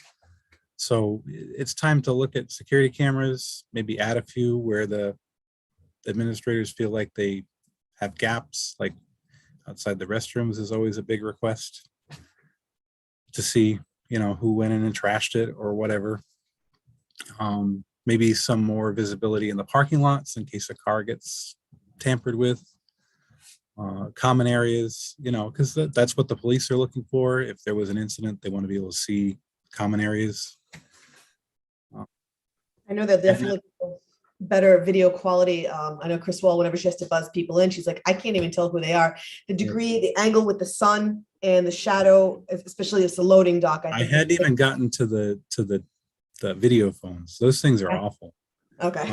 So it's time to look at security cameras, maybe add a few where the administrators feel like they have gaps, like outside the restrooms is always a big request to see, who went in and trashed it or whatever. Maybe some more visibility in the parking lots in case a car gets tampered with. Common areas, because that's what the police are looking for. If there was an incident, they want to be able to see common areas. I know that definitely better video quality. I know Chris Wall, whenever she has to buzz people in, she's like, I can't even tell who they are. The degree, the angle with the sun and the shadow, especially if it's a loading dock. I hadn't even gotten to the video phones. Those things are awful. Okay.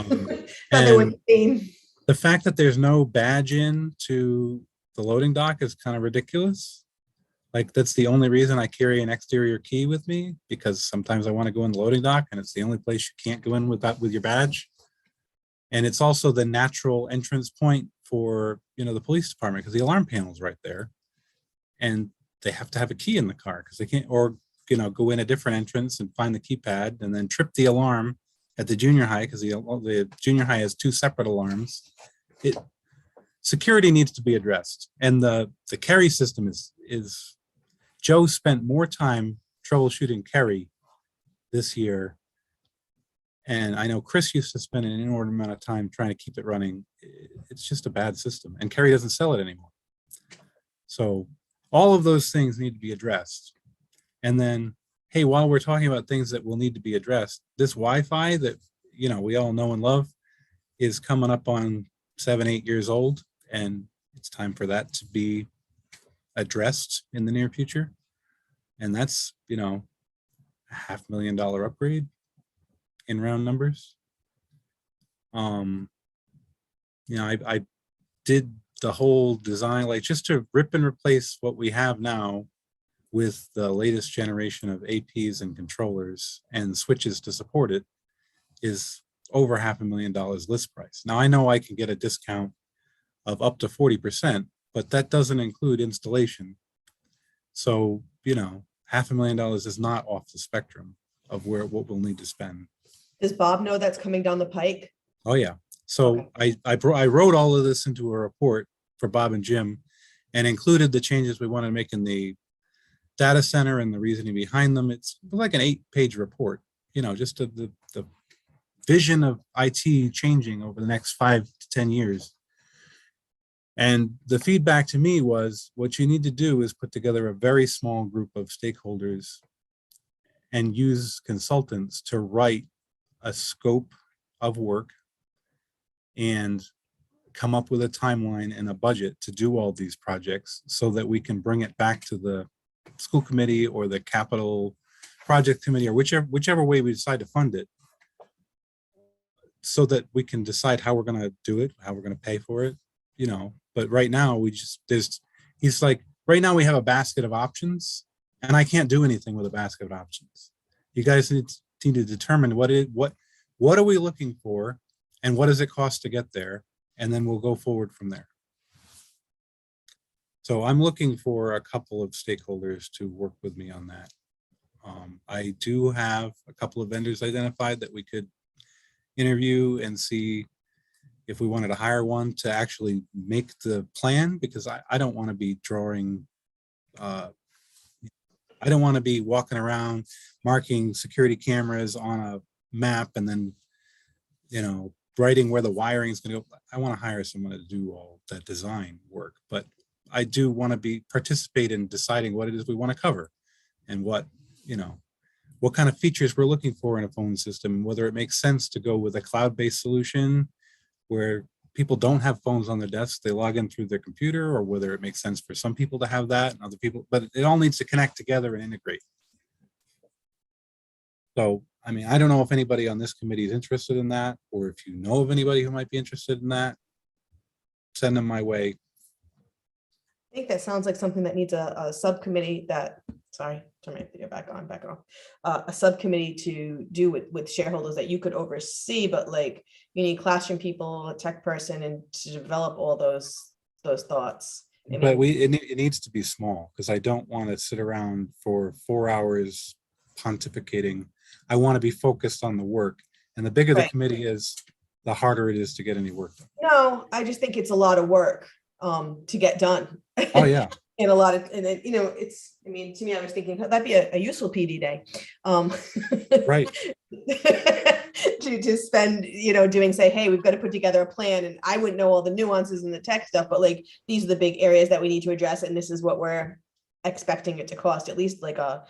And they were seen. The fact that there's no badge in to the loading dock is kind of ridiculous. Like, that's the only reason I carry an exterior key with me, because sometimes I want to go in the loading dock and it's the only place you can't go in with your badge. And it's also the natural entrance point for, the police department, because the alarm panel is right there. And they have to have a key in the car because they can't, or, go in a different entrance and find the keypad and then trip the alarm at the junior high, because the junior high has 2 separate alarms. Security needs to be addressed. And the carry system is Joe spent more time troubleshooting Kerry this year. And I know Chris used to spend an inordinate amount of time trying to keep it running. It's just a bad system, and Kerry doesn't sell it anymore. So all of those things need to be addressed. And then, hey, while we're talking about things that will need to be addressed, this Wi-Fi that, we all know and love is coming up on 7, 8 years old. And it's time for that to be addressed in the near future. And that's, a $500,000 upgrade in round numbers. I did the whole design, like, just to rip and replace what we have now with the latest generation of APs and controllers and switches to support it, is over $500,000 list price. Now, I know I can get a discount of up to 40%, but that doesn't include installation. So, $500,000 is not off the spectrum of what we'll need to spend. Does Bob know that's coming down the pike? Oh yeah. So okay. I wrote all of this into a report for Bob and Jim, and included the changes we want to make in the data center and the reasoning behind them. It's like an 8-page report, just the vision of IT changing over the next 5 to 10 years. And the feedback to me was, what you need to do is put together a very small group of stakeholders and use consultants to write a scope of work and come up with a timeline and a budget to do all these projects, so that we can bring it back to the school committee or the capital project committee, or whichever way we decide to fund it, so that we can decide how we're going to do it, how we're going to pay for it, But right now he's like, right now we have a basket of options, and I can't do anything with a basket of options. You guys need to determine what are we looking for, and what does it cost to get there, and then we'll go forward from there. So I'm looking for a couple of stakeholders to work with me on that. I do have a couple of vendors identified that we could interview and see if we wanted to hire one to actually make the plan, because I don't want to be drawing, I don't want to be walking around marking security cameras on a map and then, writing where the wiring is going to go. I want to hire someone to do all that design work, but I do want to participate in deciding what it is we want to cover, and what kind of features we're looking for in a phone system, whether it makes sense to go with a cloud-based solution where people don't have phones on their desks, they log in through their computer, or whether it makes sense for some people to have that and other people, but it all needs to connect together and integrate. So, I mean, I don't know if anybody on this committee is interested in that, or if you know of anybody who might be interested in that, send them my way. I think that sounds like something that needs a subcommittee that, sorry, turn my video back off. A subcommittee to do with shareholders that you could oversee, but like you need classroom people, a tech person, and to develop all those thoughts. I But mean, it needs to be small, because I don't want to sit around for 4 hours pontificating. I want to be focused on the work. And the bigger the Right. committee is, the harder it is to get any work done. no, I just think it's a lot of work to get done. Oh, yeah. And a lot of, and then, you know, it's, I mean, to me, I was thinking that'd be a useful PD day. Right. To spend, you know, doing, say, hey, we've got to put together a plan, and I wouldn't know all the nuances and the tech stuff, but like, these are the big areas that we need to address, and this is what we're expecting it to cost, at least like a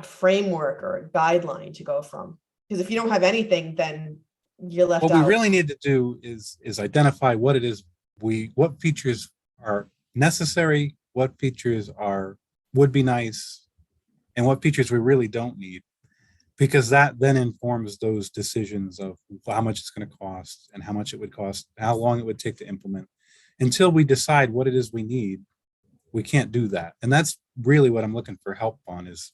framework or a guideline to go from. Because if you don't have anything, then you're left What out. we really need to do is identify what it is what features are necessary, what features would be nice, and what features we really don't need, because that then informs those decisions of how much it's going to cost and how much it would cost, how long it would take to implement. Until we decide what it is we need, we can't do that. And that's really what I'm looking for help on. Is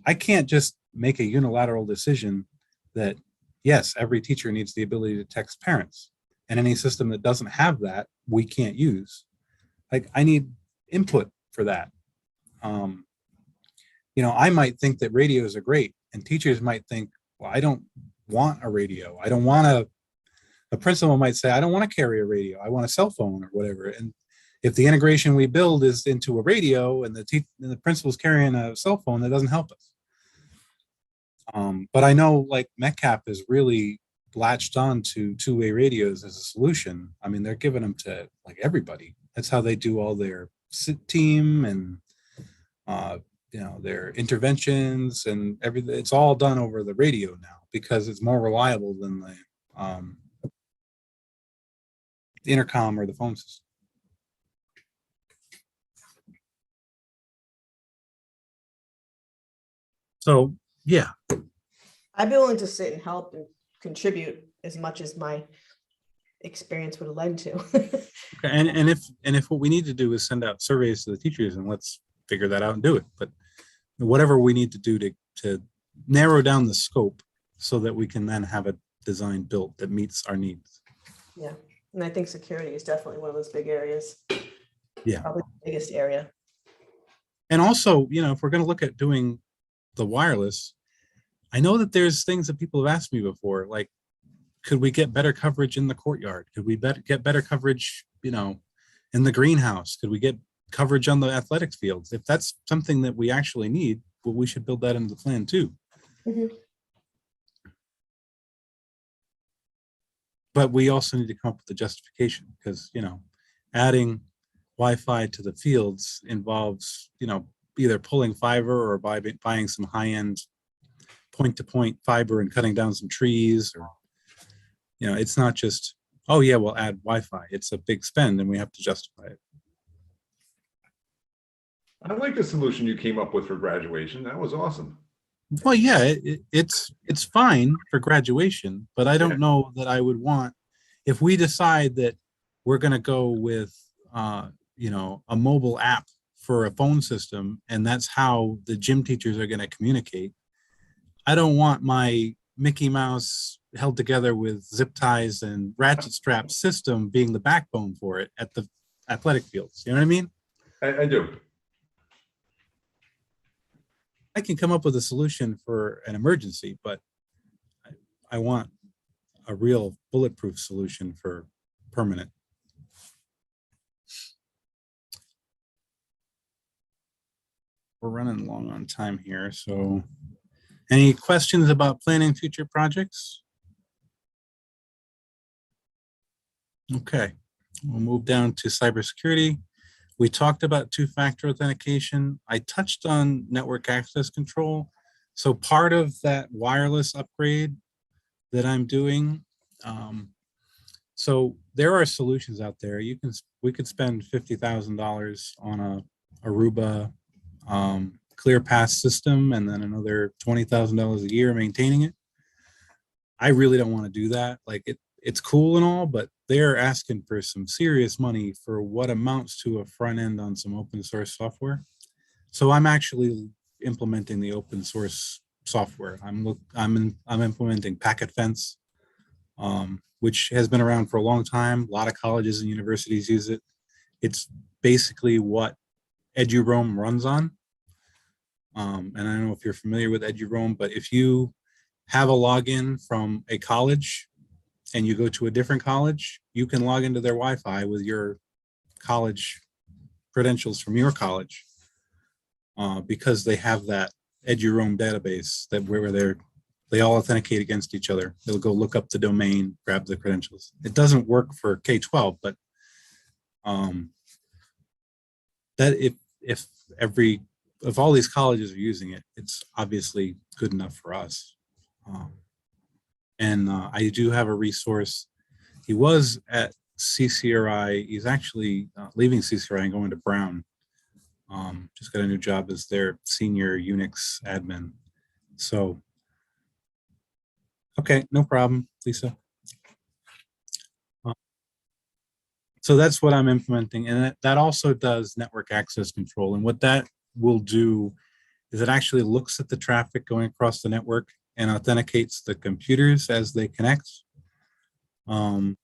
I can't just make a unilateral decision that, yes, every teacher needs the ability to text parents, and any system that doesn't have that, we can't use. Like, I need input for that. You know, I might think that radios are great, and teachers might think, well, I don't want a radio. I don't want a principal might say, I don't want to carry a radio. I want a cell phone or whatever. And if the integration we build is into a radio and the principal's carrying a cell phone, that doesn't help us. But I know, like, Metcalf is really latched on to two-way radios as a solution. I mean, they're giving them to like everybody. That's how they do all their sit team and you know, their interventions and everything. It's all done over the radio now because it's more reliable than the intercom or the phone system. So yeah, I'd be willing to sit and help and contribute as much as my experience would lend to. and if what we need to do is send out surveys to the teachers, and let's figure that out and do it. But whatever we need to do to narrow down the scope so that we can then have a design built that meets our needs. Yeah, and I think security is definitely one of those big areas. Yeah, Probably the biggest area. and also, you know, if we're going to look at doing the wireless, I know that there's things that people have asked me before, like, could we get better coverage in the courtyard? Could we get better coverage, you know, in the greenhouse? Could we get coverage on the athletics fields? If that's something that we actually need, well, we should build that into the plan too. Mhm. But we also need to come up with the justification, because, you know, adding Wi-Fi to the fields involves, you know, either pulling fiber or buying some high-end point-to-point fiber and cutting down some trees, or, you know, it's not just, oh yeah, we'll add Wi-Fi. It's a big spend and we have to justify it. I like the solution you came up with for graduation. That was awesome. Well, yeah, it's fine for graduation, but I don't know that I would want, if we decide that we're going to go with, you know, a mobile app for a phone system, and that's how the gym teachers are going to communicate. I don't want my Mickey Mouse held together with zip ties and ratchet strap system being the backbone for it at the athletic fields. You know what I mean? I do. I can come up with a solution for an emergency, but I want a real bulletproof solution for permanent. We're running long on time here, so any questions about planning future projects? Okay, we'll move down to cybersecurity. We talked about two-factor authentication. I touched on network access control. So part of that wireless upgrade that I'm doing, So there are solutions out there. We could spend $50,000 on a Aruba ClearPass system and then another $20,000 a year maintaining it. I really don't want to do that. Like it's cool and all, but they're asking for some serious money for what amounts to a front end on some open source software. So I'm actually implementing the open source software. I'm implementing Packet Fence, which has been around for a long time. A lot of colleges and universities use it. It's basically what EduRoam runs on. And I don't know if you're familiar with EduRoam, but if you have a login from a college and you go to a different college, you can log into their Wi-Fi with your college credentials from your college, because they have that EduRoam database that where they all authenticate against each other. They'll go look up the domain, grab the credentials. It doesn't work for K-12, but that if all these colleges are using it, it's obviously good enough for us. And I do have a resource. He was at CCRI. He's actually leaving CCRI and going to Brown. Just got a new job as their senior Unix admin. So, okay, no problem, Lisa. So that's what I'm implementing. And that also does network access control. And what that will do is it actually looks at the traffic going across the network and authenticates the computers as they connect. And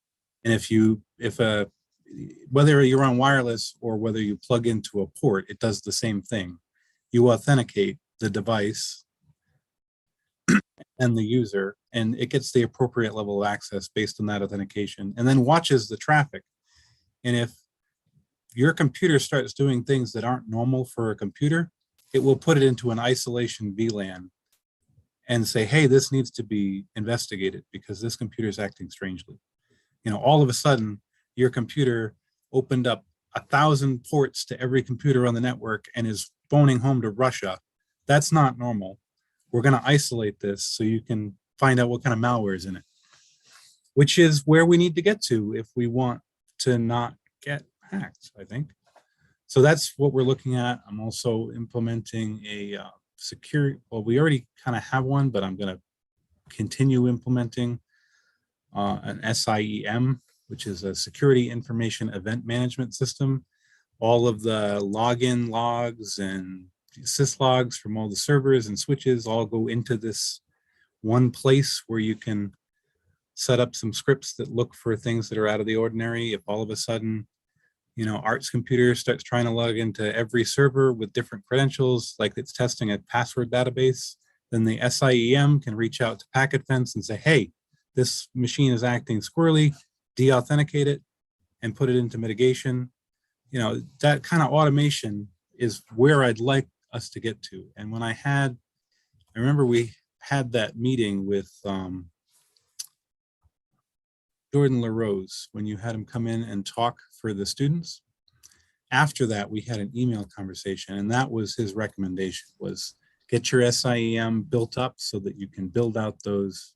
whether you're on wireless or whether you plug into a port, it does the same thing. You authenticate the device and the user, and it gets the appropriate level of access based on that authentication, and then watches the traffic. And if your computer starts doing things that aren't normal for a computer, it will put it into an isolation VLAN and say, hey, this needs to be investigated because this computer is acting strangely. You know, all of a sudden, your computer opened up 1,000 ports to every computer on the network and is phoning home to Russia. That's not normal. We're going to isolate this so you can find out what kind of malware is in it, which is where we need to get to if we want to not get hacked, I think. So that's what we're looking at. I'm also implementing a security, well, we already kind of have one, but I'm going to continue implementing an SIEM, which is a security information event management system. All of the login logs and syslogs from all the servers and switches all go into this one place where you can set up some scripts that look for things that are out of the ordinary. If all of a sudden, you know, Art's computer starts trying to log into every server with different credentials, like it's testing a password database, then the SIEM can reach out to Packet Fence and say, hey, this machine is acting squirrely, de-authenticate it and put it into mitigation. You know, that kind of automation is where I'd like us to get to. And when I remember we had that meeting with Jordan LaRose, when you had him come in and talk for the students. After that, we had an email conversation, and that was his recommendation, was get your SIEM built up so that you can build out those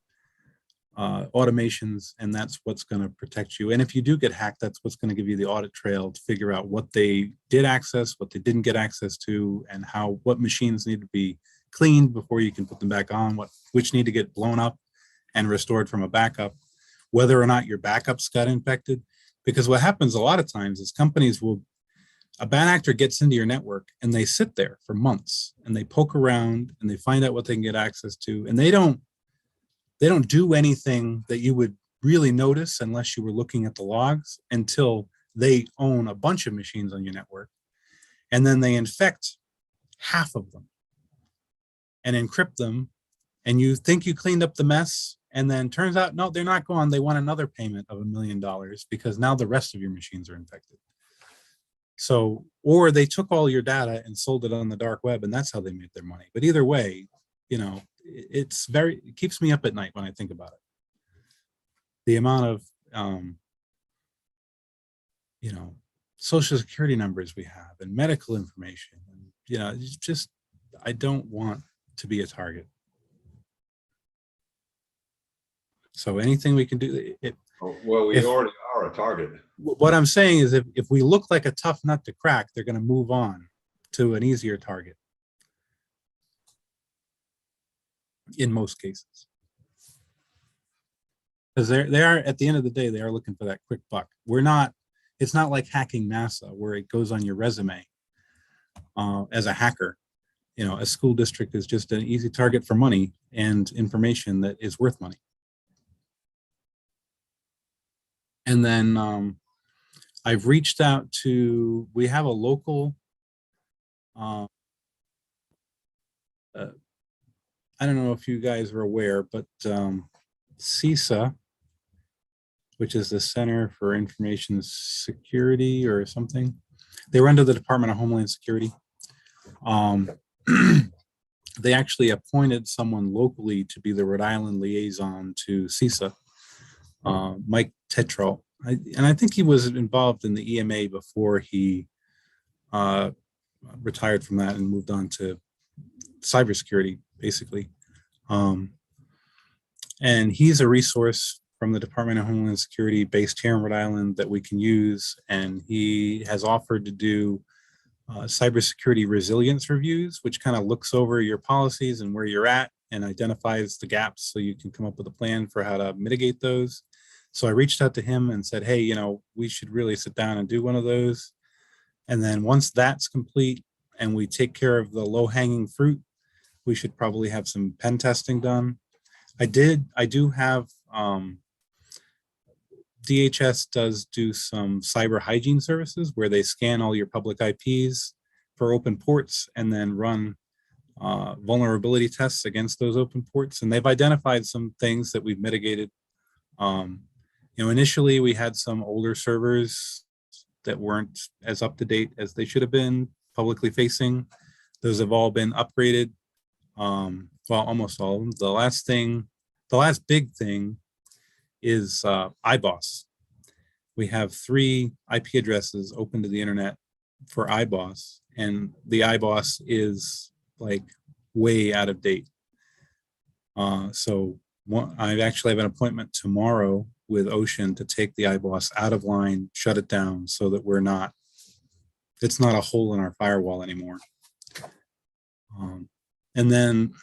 automations, and that's what's going to protect you. And if you do get hacked, that's what's going to give you the audit trail to figure out what they did access, what they didn't get access to, and what machines need to be cleaned before you can put them back on, which need to get blown up and restored from a backup, whether or not your backups got infected. Because what happens a lot of times is a bad actor gets into your network and they sit there for months and they poke around and they find out what they can get access to, and they don't do anything that you would really notice unless you were looking at the logs until they own a bunch of machines on your network. And then they infect half of them and encrypt them. And you think you cleaned up the mess, and then turns out, no, they're not gone. They want another payment of $1 million because now the rest of your machines are infected. So, or they took all your data and sold it on the dark web, and that's how they made their money. But either way, you know, it keeps me up at night when I think about it. The amount of, you know, social security numbers we have and medical information, and, you know, it's just, I don't want to be a target. So anything we can do, Oh, well, we If- already are a target. What I'm saying is if we look like a tough nut to crack, they're going to move on to an easier target in most cases. Because they are, at the end of the day, they are looking for that quick buck. It's not like hacking NASA where it goes on your resume as a hacker. You know, a school district is just an easy target for money and information that is worth money. And then I've reached out to, we have a local, I don't know if you guys are aware, but CISA, which is the Center for Information Security or something, they were under the Department of Homeland Security. They actually appointed someone locally to be the Rhode Island liaison to CISA, Mike Tetrell. And I think he was involved in the EMA before he retired from that and moved on to cybersecurity, basically. And he's a resource from the Department of Homeland Security based here in Rhode Island that we can use. And he has offered to do cybersecurity resilience reviews, which kind of looks over your policies and where you're at and identifies the gaps so you can come up with a plan for how to mitigate those. So I reached out to him and said, hey, you know, we should really sit down and do one of those. And then once that's complete and we take care of the low hanging fruit, we should probably have some pen testing done. I do have, DHS does do some cyber hygiene services where they scan all your public IPs for open ports and then run vulnerability tests against those open ports. And they've identified some things that we've mitigated. You know, initially we had some older servers that weren't as up to date as they should have been publicly facing. Those have all been upgraded. Well, almost all of them. The last big thing is Ibos. We have 3 IP addresses open to the internet for Ibos, and the Ibos is like way out of date. So I actually have an appointment tomorrow with Ocean to take the Ibos out of line, shut it down so that it's not a hole in our firewall anymore. And then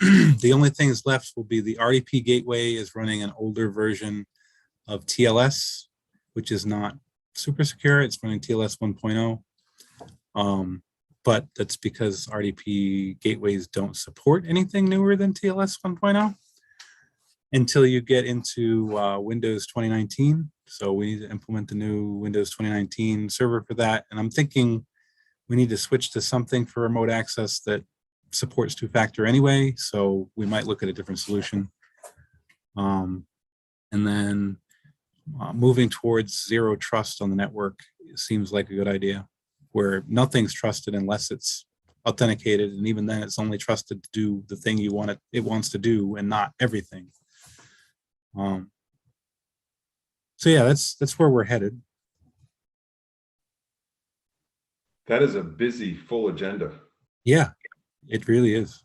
the only things left will be the RDP gateway is running an older version of TLS, which is not super secure. It's running TLS 1.0. But that's because RDP gateways don't support anything newer than TLS 1.0 until you get into Windows 2019. So we need to implement the new Windows 2019 server for that. And I'm thinking we need to switch to something for remote access that supports 2-factor anyway. So we might look at a different solution. And then moving towards zero trust on the network seems like a good idea, where nothing's trusted unless it's authenticated, and even then it's only trusted to do the thing it wants to do and not everything. So yeah, that's where we're headed. That is a busy, full agenda. Yeah, it really is.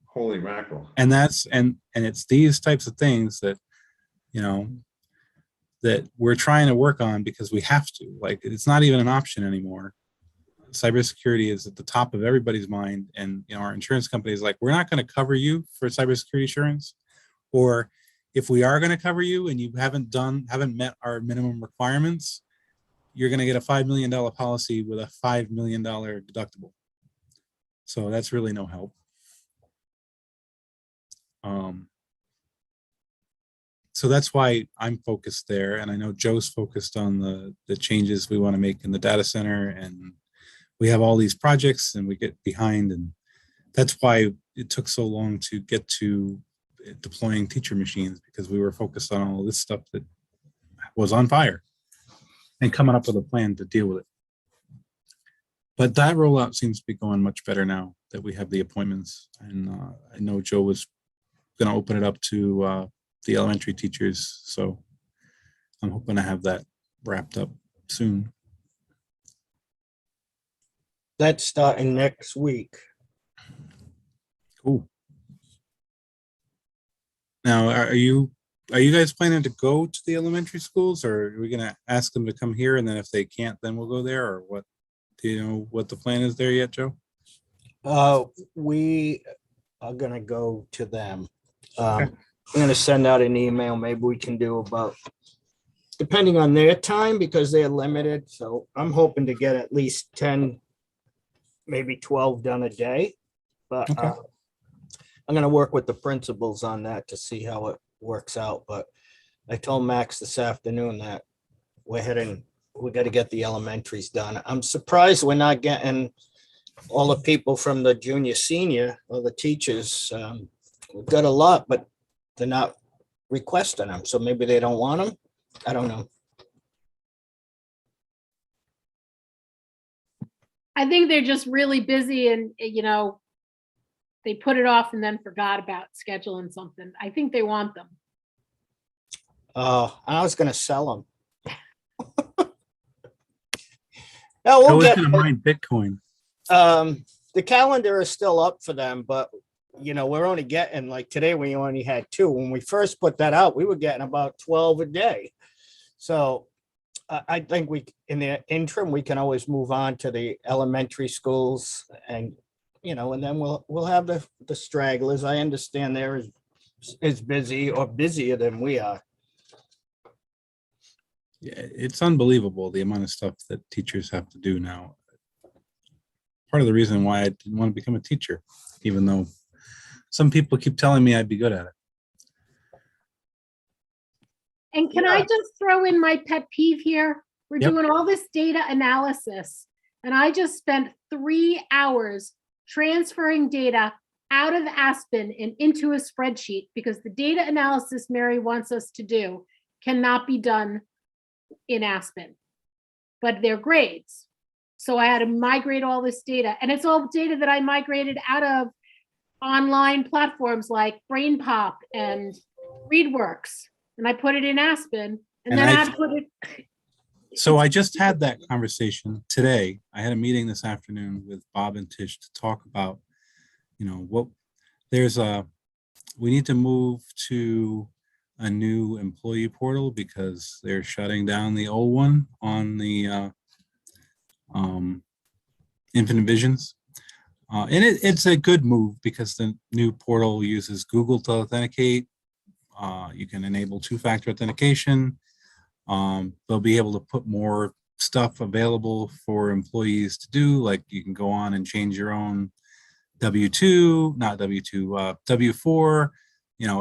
Holy mackerel. And it's these types of things that, you know, that we're trying to work on because we have to. Like, it's not even an option anymore. Cybersecurity is at the top of everybody's mind, and you know, our insurance company is like, we're not going to cover you for cybersecurity insurance, or if we are going to cover you and you haven't met our minimum requirements, you're going to get a $5 million policy with a $5 million deductible. So that's really no help. So that's why I'm focused there. And I know Joe's focused on the changes we want to make in the data center, and we have all these projects and we get behind, and that's why it took so long to get to deploying teacher machines, because we were focused on all this stuff that was on fire and coming up with a plan to deal with it. But that rollout seems to be going much better now that we have the appointments. And I know Joe was going to open it up to the elementary teachers. So I'm hoping to have that wrapped up soon. That's starting next week. Cool. Now, are you are you guys planning to go to the elementary schools, or are we gonna ask them to come here, and then if they can't, then we'll go there, or what? Do you know what the plan is there yet, Joe? We are gonna go to them. Okay. I'm gonna send out an email. Maybe we can do about, depending on their time, because they're limited. So I'm hoping to get at least 10, maybe 12 done a day. But Okay. I'm gonna work with the principals on that to see how it works out. But I told Max this afternoon that we got to get the elementaries done. I'm surprised we're not getting all the people from the junior, senior, or the teachers. We've got a lot, but they're not requesting them. So maybe they don't want them. I don't know. I think they're just really busy and, they put it off and then forgot about scheduling something. I think they want them. I was gonna sell them. No, we'll Joe is get, gonna mine Bitcoin. the calendar is still up for them, but we're only getting, like today, we only had 2. When we first put that out, we were getting about 12 a day. So I think in the interim, we can always move on to the elementary schools and, and then we'll have the stragglers. I understand they're as busy or busier than we are. Yeah, it's unbelievable the amount of stuff that teachers have to do now. Part of the reason why I didn't want to become a teacher, even though some people keep telling me I'd be good at it. And can I just throw in my pet peeve here? We're Yep. doing all this data analysis, and I just spent 3 hours transferring data out of Aspen and into a spreadsheet because the data analysis Mary wants us to do cannot be done in Aspen, but they're grades. So I had to migrate all this data, and it's all data that I migrated out of online platforms like BrainPop and ReadWorks, and I put it in Aspen, and And then I- I put it. So I just had that conversation today. I had a meeting this afternoon with Bob and Tish to talk about, we need to move to a new employee portal because they're shutting down the old one on the Infinite Visions. And it's a good move because the new portal uses Google to authenticate. You can enable 2-factor authentication. They'll be able to put more stuff available for employees to do, like you can go on and change your own W4,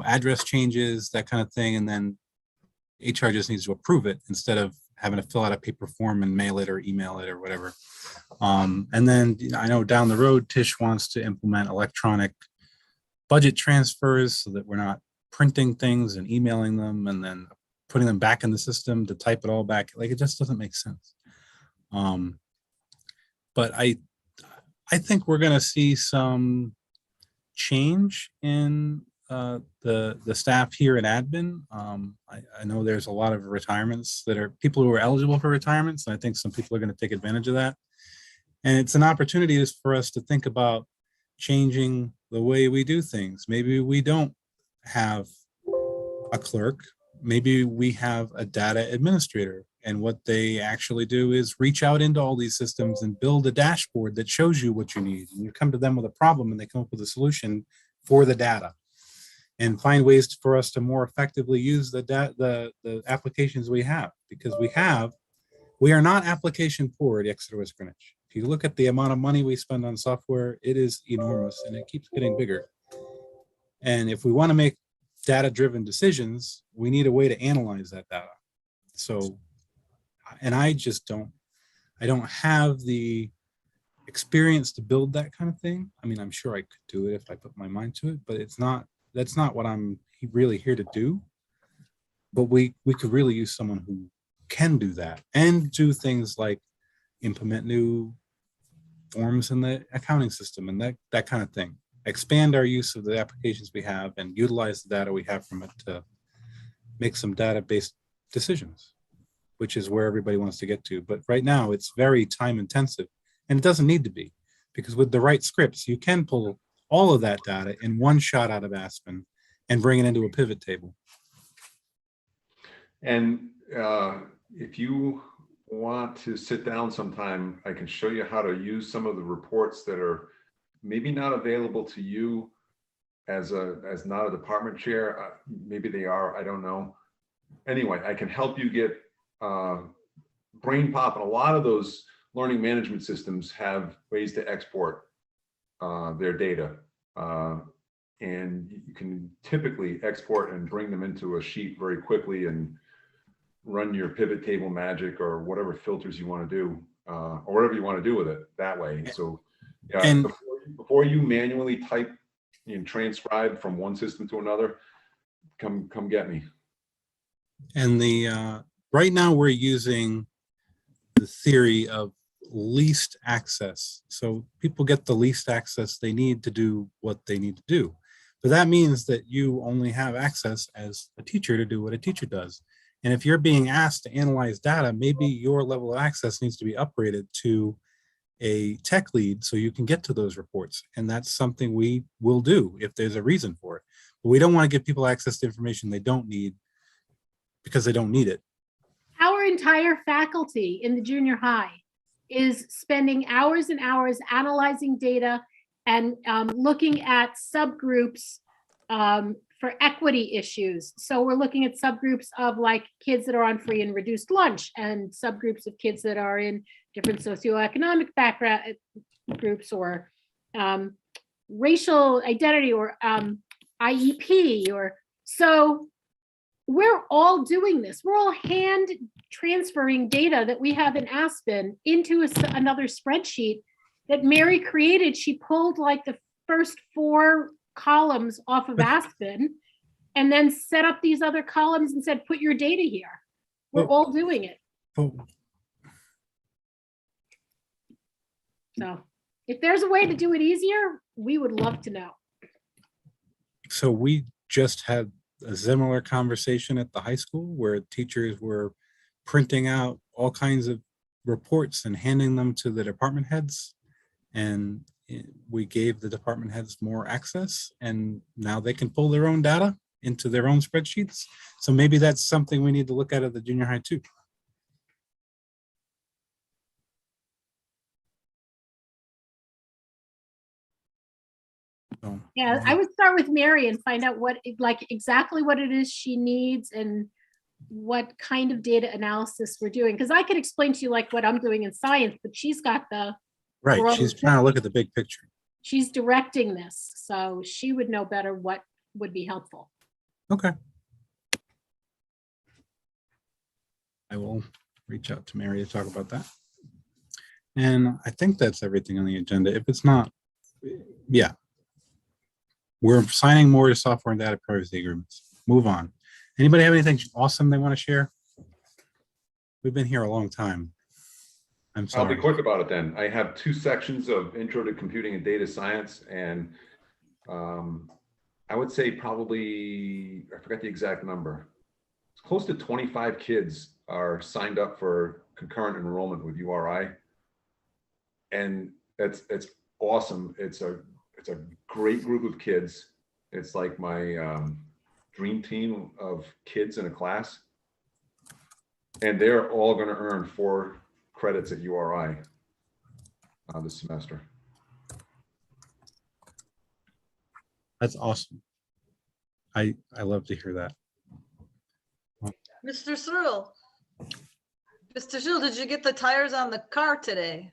address changes, that kind of thing. And then HR just needs to approve it instead of having to fill out a paper form and mail it or email it or whatever. And then I know down the road, Tish wants to implement electronic budget transfers so that we're not printing things and emailing them and then putting them back in the system to type it all back. Like, it just doesn't make sense. But I think we're going to see some change in the staff here at admin. I know there's a lot of retirements that are people who are eligible for retirements, and I think some people are going to take advantage of that. And it's an opportunity for us to think about changing the way we do things. Maybe we don't have a clerk. Maybe we have a data administrator, and what they actually do is reach out into all these systems and build a dashboard that shows you what you need. And you come to them with a problem and they come up with a solution for the data and find ways for us to more effectively use the applications we have, because we are not application poor at Exeter West Greenwich. If you look at the amount of money we spend on software, it is enormous and it keeps getting bigger. And if we want to make data-driven decisions, we need a way to analyze that data. So, and I don't have the experience to build that kind of thing. I mean, I'm sure I could do it if I put my mind to it, but that's not what I'm really here to do. But we could really use someone who can do that and do things like implement new forms in the accounting system and that kind of thing. Expand our use of the applications we have and utilize the data we have from it to make some data-based decisions, which is where everybody wants to get to. But right now it's very time intensive, and it doesn't need to be, because with the right scripts, you can pull all of that data in one shot out of Aspen and bring it into a pivot table. And if you want to sit down sometime, I can show you how to use some of the reports that are maybe not available to you as not a department chair. Maybe they are, I don't know. Anyway, I can help you get brain pop. And a lot of those learning management systems have ways to export their data. And you can typically export and bring them into a sheet very quickly and run your pivot table magic or whatever filters you want to do, or whatever you want to do with it that way. So yeah, And before you manually type and transcribe from one system to another, come get me. and right now we're using the theory of least access. So people get the least access they need to do what they need to do. But that means that you only have access as a teacher to do what a teacher does. And if you're being asked to analyze data, maybe your level of access needs to be upgraded to a tech lead so you can get to those reports. And that's something we will do if there's a reason for it. But we don't want to give people access to information they don't need because they don't need it. Our entire faculty in the junior high is spending hours and hours analyzing data and looking at subgroups for equity issues. So we're looking at subgroups of like kids that are on free and reduced lunch and subgroups of kids that are in different socioeconomic background groups or racial identity or IEP or so. We're all doing this. We're all hand transferring data that we have in Aspen into another spreadsheet that Mary created. She pulled like the first 4 columns off of Aspen and then set up these other columns and said, put your data here. We're all doing it. So if there's a way to do it easier, we would love to know. So we just had a similar conversation at the high school where teachers were printing out all kinds of reports and handing them to the department heads. And we gave the department heads more access, and now they can pull their own data into their own spreadsheets. So maybe that's something we need to look at the junior high too. So, Yeah, I would start with Mary and find out what, like exactly what it is she needs and what kind of data analysis we're doing. Because I could explain to you like what I'm doing in science, but she's got the right, world she's trying to look at the big picture. She's directing this, so she would know better what would be helpful. Okay. I will reach out to Mary to talk about that. And I think that's everything on the agenda. If it's not, yeah. We're signing more to software and data privacy agreements. Move on. Anybody have anything awesome they want to share? We've been here a long time. I'm sorry. I'll be quick about it then. I have 2 sections of Intro to Computing and Data Science, and I would say probably, I forgot the exact number. It's close to 25 kids are signed up for concurrent enrollment with URI. And it's awesome. It's a great group of kids. It's like my dream team of kids in a class. And they're all going to earn 4 credits at URI this semester. That's awesome. I love to hear that. Mr. Searle. Mr. Searle, did you get the tires on the car today?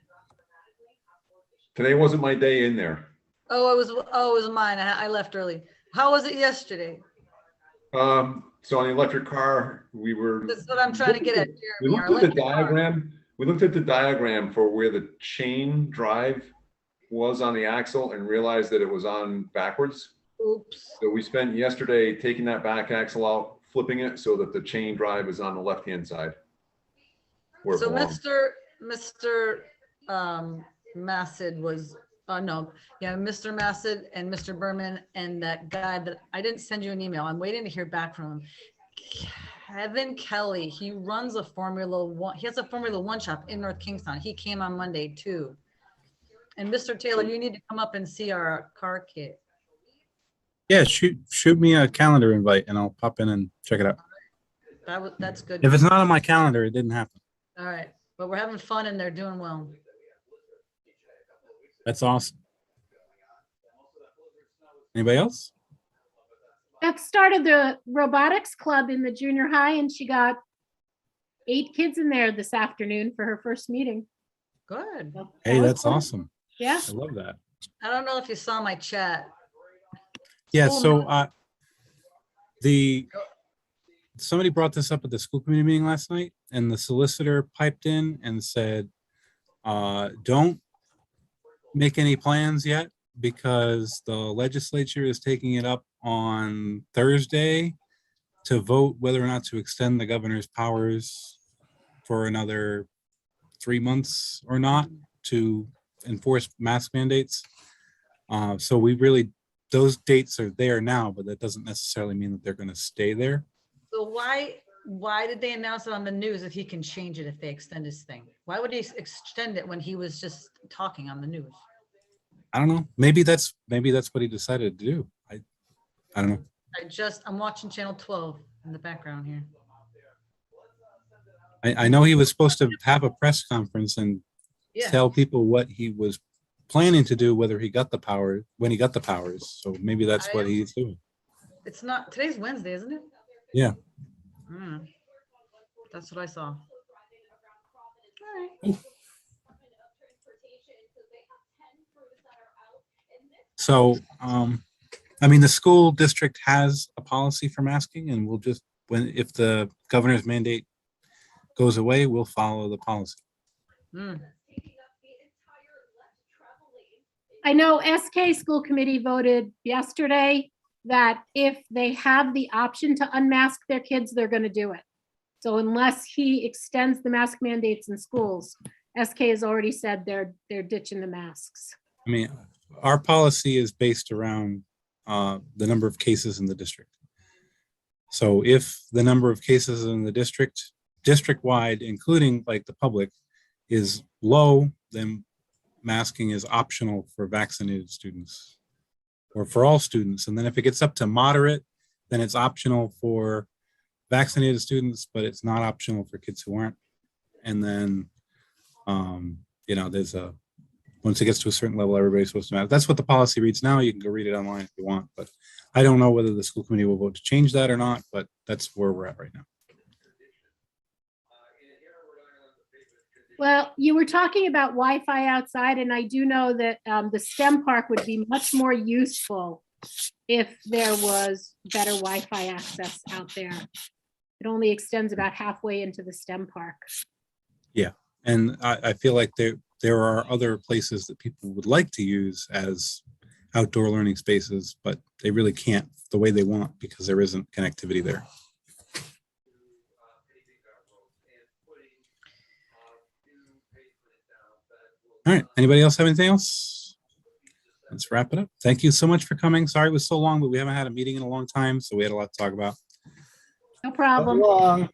Today wasn't my day in there. Oh, it was mine. I left early. How was it yesterday? So on the electric car, we were. That's what I'm trying to get at, We Jeremy. looked at the diagram. We looked at the diagram for where the chain drive was on the axle and realized that it was on backwards. Oops. So we spent yesterday taking that back axle out, flipping it so that the chain drive is on the left-hand side. Where it So belongs. Mr. Massid was, Mr. Massid and Mr. Berman and that guy that I didn't send you an email. I'm waiting to hear back from him. Kevin Kelly, he runs a Formula One. He has a Formula One shop in North Kingstown. He came on Monday too. And Mr. Taylor, you need to come up and see our car kit. Yeah, shoot me a calendar invite and I'll pop in and check it out. That's good. If it's not on my calendar, it didn't happen. All right, but we're having fun and they're doing well. That's awesome. Anybody else? Beth started the robotics club in the junior high and she got 8 kids in there this afternoon for her first meeting. Good. So Hey, that was that's cool. awesome. Yeah. I love that. I don't know if you saw my chat. Yeah, School so somebody brought this up at the school committee meeting last night, and the solicitor piped in and said, don't make any plans yet because the legislature is taking it up on Thursday to vote whether or not to extend the governor's powers for another 3 months or not to enforce mask mandates. So those dates are there now, but that doesn't necessarily mean that they're going to stay there. So why did they announce it on the news if he can change it if they extend his thing? Why would he extend it when he was just talking on the news? I don't know. Maybe that's what he decided to do. I don't know. I'm watching channel 12 in the background here. I know he was supposed to have a press conference and Yeah. tell people what he was planning to do, whether he got the power, when he got the powers. So maybe that's what he's doing. It's not, today's Wednesday, isn't it? Yeah. That's what I saw. All right. So, I mean, the school district has a policy for masking, and we'll just, if the governor's mandate goes away, we'll follow the policy. I know SK school committee voted yesterday that if they have the option to unmask their kids, they're going to do it. So unless he extends the mask mandates in schools, SK has already said they're ditching the masks. I mean, our policy is based around the number of cases in the district. So if the number of cases in the district-wide, including like the public, is low, then masking is optional for vaccinated students or for all students. And then if it gets up to moderate, then it's optional for vaccinated students, but it's not optional for kids who aren't. And then, once it gets to a certain level, everybody's supposed to mask. That's what the policy reads now. You can go read it online if you want, but I don't know whether the school committee will vote to change that or not, but that's where we're at right now. Well, you were talking about Wi-Fi outside, and I do know that the STEM park would be much more useful if there was better Wi-Fi access out there. It only extends about halfway into the STEM park. Yeah, and I feel like there are other places that people would like to use as outdoor learning spaces, but they really can't the way they want because there isn't connectivity there. All right, anybody else have anything else? Let's wrap it up. Thank you so much for coming. Sorry it was so long, but we haven't had a meeting in a long time, so we had a lot to talk about. No problem. So long.